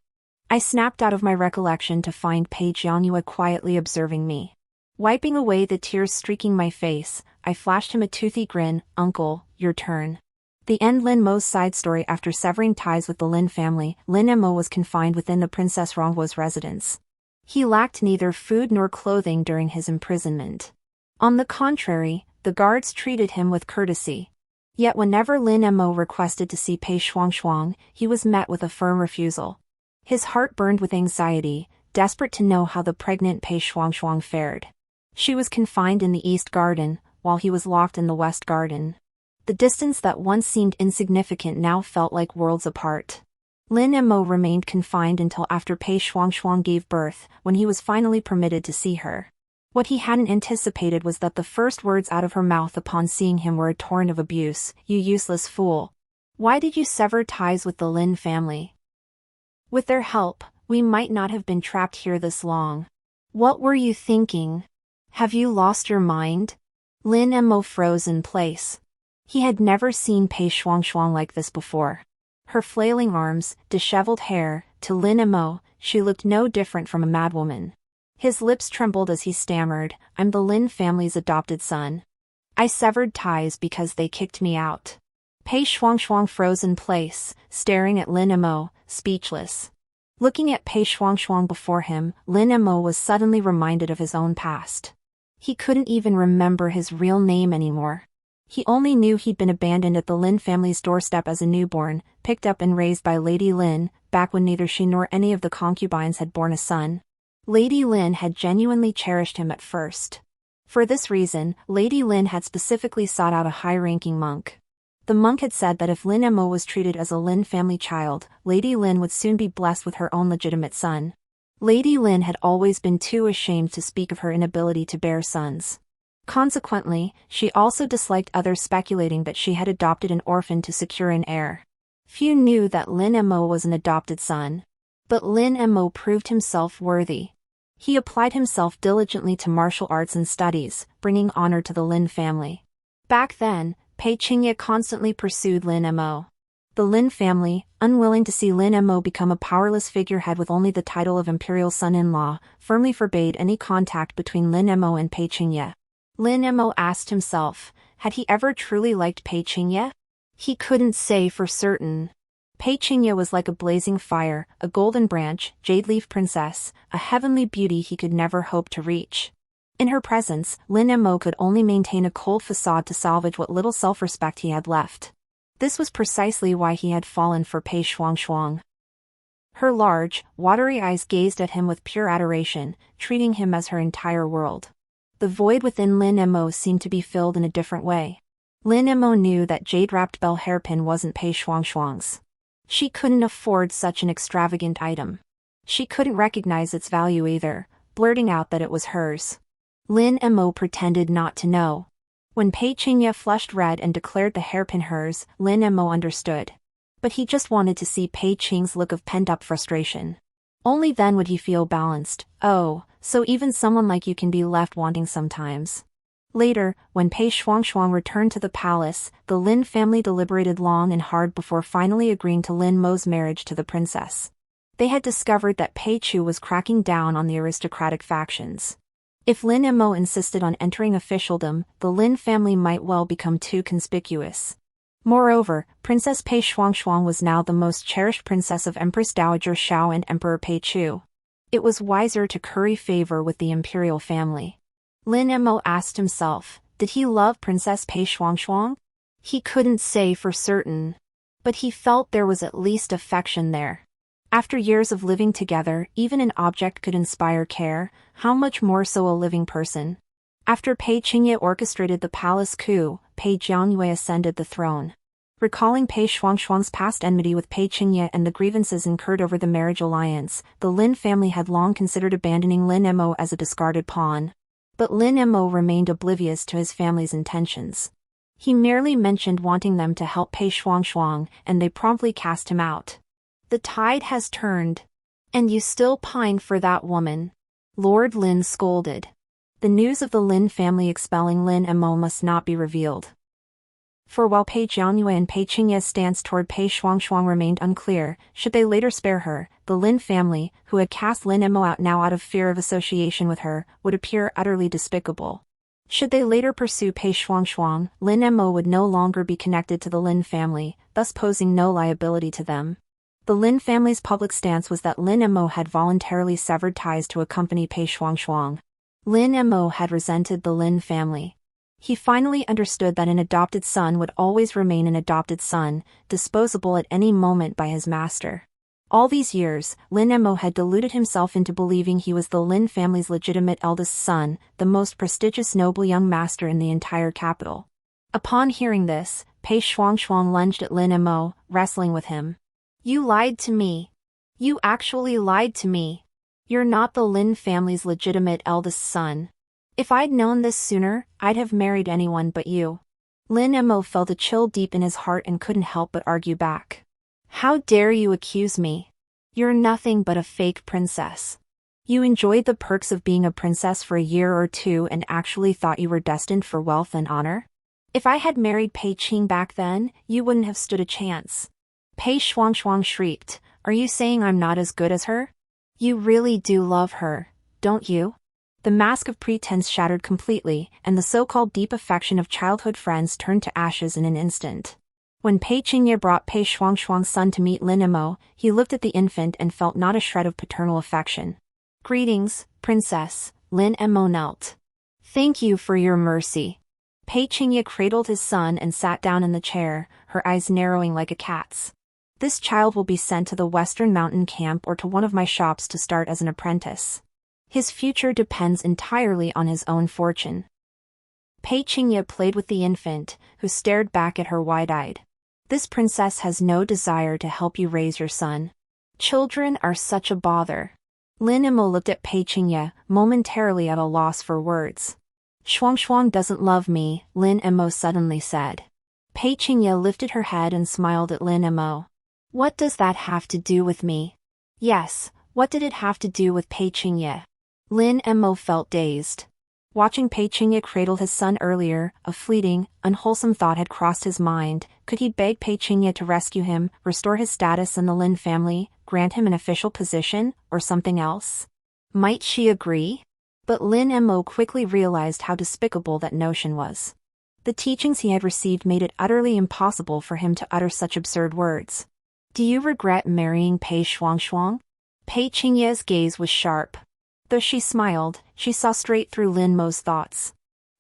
I snapped out of my recollection to find Pei Jiangyue quietly observing me. Wiping away the tears streaking my face, I flashed him a toothy grin. "Uncle, your turn." The end. Lin Mo's side story. After severing ties with the Lin family, Lin Mo was confined within the Princess Ronghuo's residence. He lacked neither food nor clothing during his imprisonment. On the contrary, the guards treated him with courtesy. Yet whenever Lin Mo requested to see Pei Shuangshuang, he was met with a firm refusal. His heart burned with anxiety, desperate to know how the pregnant Pei Shuangshuang fared. She was confined in the East Garden, while he was locked in the West Garden. The distance that once seemed insignificant now felt like worlds apart. Lin Mo remained confined until after Pei Shuangshuang gave birth, when he was finally permitted to see her. What he hadn't anticipated was that the first words out of her mouth upon seeing him were a torrent of abuse. "You useless fool. Why did you sever ties with the Lin family? With their help, we might not have been trapped here this long. What were you thinking? Have you lost your mind?" Lin Mo froze in place. He had never seen Pei Shuangshuang like this before. Her flailing arms, disheveled hair, to Lin Mo, she looked no different from a madwoman. His lips trembled as he stammered, "I'm the Lin family's adopted son. I severed ties because they kicked me out." Pei Shuangshuang froze in place, staring at Lin Mo, speechless. Looking at Pei Shuangshuang before him, Lin Mo was suddenly reminded of his own past. He couldn't even remember his real name anymore. He only knew he'd been abandoned at the Lin family's doorstep as a newborn, picked up and raised by Lady Lin, back when neither she nor any of the concubines had borne a son. Lady Lin had genuinely cherished him at first. For this reason, Lady Lin had specifically sought out a high-ranking monk. The monk had said that if Lin Mo was treated as a Lin family child, Lady Lin would soon be blessed with her own legitimate son. Lady Lin had always been too ashamed to speak of her inability to bear sons. Consequently, she also disliked others speculating that she had adopted an orphan to secure an heir. Few knew that Lin Mo was an adopted son. But Lin Mo proved himself worthy. He applied himself diligently to martial arts and studies, bringing honor to the Lin family. Back then, Pei Qingye constantly pursued Lin Mo. The Lin family, unwilling to see Lin Mo become a powerless figurehead with only the title of imperial son-in-law, firmly forbade any contact between Lin Mo and Pei Qingye. Lin Mo asked himself, had he ever truly liked Pei Qingye? He couldn't say for certain. Pei Qingye was like a blazing fire, a golden branch, jade leaf princess, a heavenly beauty he could never hope to reach. In her presence, Lin Mo could only maintain a cold facade to salvage what little self-respect he had left. This was precisely why he had fallen for Pei Shuangshuang. Her large, watery eyes gazed at him with pure adoration, treating him as her entire world. The void within Lin Mo seemed to be filled in a different way. Lin Mo knew that jade-wrapped bell hairpin wasn't Pei Shuangshuang's. She couldn't afford such an extravagant item. She couldn't recognize its value either, blurting out that it was hers. Lin Mo pretended not to know. When Pei Qingye flushed red and declared the hairpin hers, Lin Mo understood. But he just wanted to see Pei Qing's look of pent-up frustration. Only then would he feel balanced. Oh, so even someone like you can be left wanting sometimes. Later, when Pei Shuangshuang returned to the palace, the Lin family deliberated long and hard before finally agreeing to Lin Mo's marriage to the princess. They had discovered that Pei Chu was cracking down on the aristocratic factions. If Lin Mo insisted on entering officialdom, the Lin family might well become too conspicuous. Moreover, Princess Pei Shuangshuang was now the most cherished princess of Empress Dowager Xiao and Emperor Pei Chu. It was wiser to curry favor with the imperial family. Lin Mo asked himself, did he love Princess Pei Shuangshuang? He couldn't say for certain. But he felt there was at least affection there. After years of living together, even an object could inspire care, how much more so a living person? After Pei Qingye orchestrated the palace coup, Pei Jiangyue ascended the throne. Recalling Pei Shuangshuang's past enmity with Pei Qingye and the grievances incurred over the marriage alliance, the Lin family had long considered abandoning Lin Mo as a discarded pawn. But Lin Mo remained oblivious to his family's intentions. He merely mentioned wanting them to help Pei Shuangshuang, and they promptly cast him out. The tide has turned. And you still pine for that woman. Lord Lin scolded. The news of the Lin family expelling Lin Mo must not be revealed. For while Pei Jiangyue and Pei Qingye's stance toward Pei Shuangshuang remained unclear, should they later spare her, the Lin family, who had cast Lin Mo out now out of fear of association with her, would appear utterly despicable. Should they later pursue Pei Shuangshuang, Lin Mo would no longer be connected to the Lin family, thus posing no liability to them. The Lin family's public stance was that Lin Mo had voluntarily severed ties to accompany Pei Shuangshuang. Lin Mo had resented the Lin family. He finally understood that an adopted son would always remain an adopted son, disposable at any moment by his master. All these years, Lin Mo had deluded himself into believing he was the Lin family's legitimate eldest son, the most prestigious noble young master in the entire capital. Upon hearing this, Pei Shuangshuang lunged at Lin Mo, wrestling with him. You lied to me. You actually lied to me. You're not the Lin family's legitimate eldest son. If I'd known this sooner, I'd have married anyone but you. Lin Mo felt a chill deep in his heart and couldn't help but argue back. How dare you accuse me? You're nothing but a fake princess. You enjoyed the perks of being a princess for a year or two and actually thought you were destined for wealth and honor? If I had married Pei Qing back then, you wouldn't have stood a chance. Pei Shuangshuang shrieked, are you saying I'm not as good as her? You really do love her, don't you? The mask of pretense shattered completely, and the so-called deep affection of childhood friends turned to ashes in an instant. When Pei Qingye brought Pei Shuangshuang's son to meet Lin Emo, he looked at the infant and felt not a shred of paternal affection. "Greetings, Princess," Lin Emo knelt. "Thank you for your mercy." Pei Qingye cradled his son and sat down in the chair, her eyes narrowing like a cat's. "This child will be sent to the Western Mountain Camp or to one of my shops to start as an apprentice. His future depends entirely on his own fortune." Pei Qingye played with the infant, who stared back at her wide-eyed. "This princess has no desire to help you raise your son. Children are such a bother." Lin Emo looked at Pei Qingye, momentarily at a loss for words. "Shuangshuang doesn't love me," Lin Emo suddenly said. Pei Qingye lifted her head and smiled at Lin Emo. "What does that have to do with me?" Yes, what did it have to do with Pei Qingye? Lin Emo felt dazed. Watching Pei Qingye cradle his son earlier, a fleeting, unwholesome thought had crossed his mind. Could he beg Pei Qingye to rescue him, restore his status in the Lin family, grant him an official position, or something else? Might she agree? But Lin Emo quickly realized how despicable that notion was. The teachings he had received made it utterly impossible for him to utter such absurd words. "Do you regret marrying Pei Shuangshuang?" Pei Qingye's gaze was sharp. Though she smiled, she saw straight through Lin Mo's thoughts.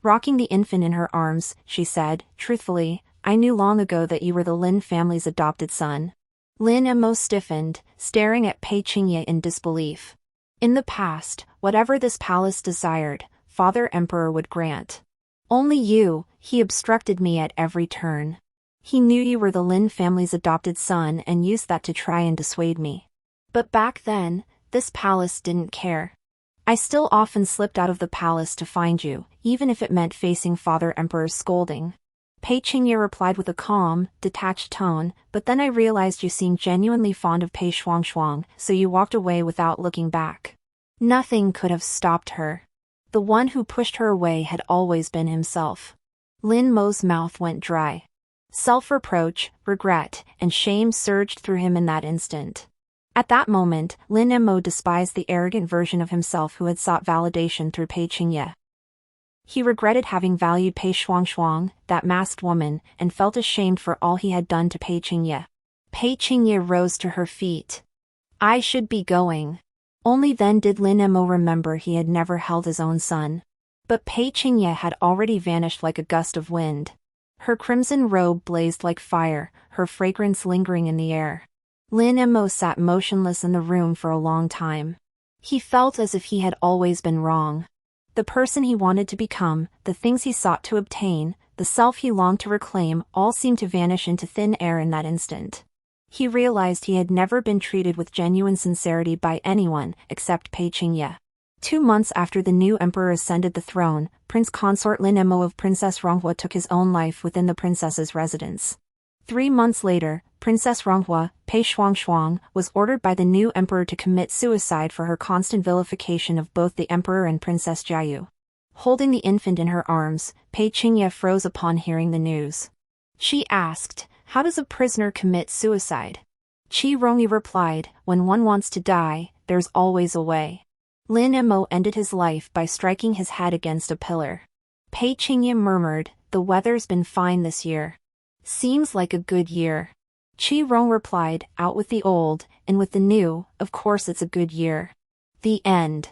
Rocking the infant in her arms, she said, "Truthfully, I knew long ago that you were the Lin family's adopted son." Lin Emo stiffened, staring at Pei Qingye in disbelief. In the past, whatever this palace desired, Father Emperor would grant. "Only you, he obstructed me at every turn. He knew you were the Lin family's adopted son and used that to try and dissuade me. But back then, this palace didn't care. I still often slipped out of the palace to find you, even if it meant facing Father Emperor's scolding." Pei Qingye replied with a calm, detached tone, "But then I realized you seemed genuinely fond of Pei Shuangshuang, so you walked away without looking back." Nothing could have stopped her. The one who pushed her away had always been himself. Lin Mo's mouth went dry. Self-reproach, regret, and shame surged through him in that instant. At that moment, Lin Emo despised the arrogant version of himself who had sought validation through Pei Qingye. He regretted having valued Pei Shuangshuang, that masked woman, and felt ashamed for all he had done to Pei Qingye. Pei Qingye rose to her feet. "I should be going." Only then did Lin Emo remember he had never held his own son. But Pei Qingye had already vanished like a gust of wind. Her crimson robe blazed like fire, her fragrance lingering in the air. Lin Emo sat motionless in the room for a long time. He felt as if he had always been wrong. The person he wanted to become, the things he sought to obtain, the self he longed to reclaim, all seemed to vanish into thin air in that instant. He realized he had never been treated with genuine sincerity by anyone, except Pei Qingye. 2 months after the new emperor ascended the throne, Prince Consort Lin Emo of Princess Ronghua took his own life within the princess's residence. 3 months later, Princess Ronghua, Pei Shuangshuang, was ordered by the new emperor to commit suicide for her constant vilification of both the emperor and Princess Jiayu. Holding the infant in her arms, Pei Qingye froze upon hearing the news. She asked, "How does a prisoner commit suicide?" Qi Rongyi replied, "When one wants to die, there's always a way." Lin Emo ended his life by striking his head against a pillar. Pei Qingye murmured, "The weather's been fine this year." "Seems like a good year." Qi Rong replied, "Out with the old, and with the new, of course it's a good year." The end.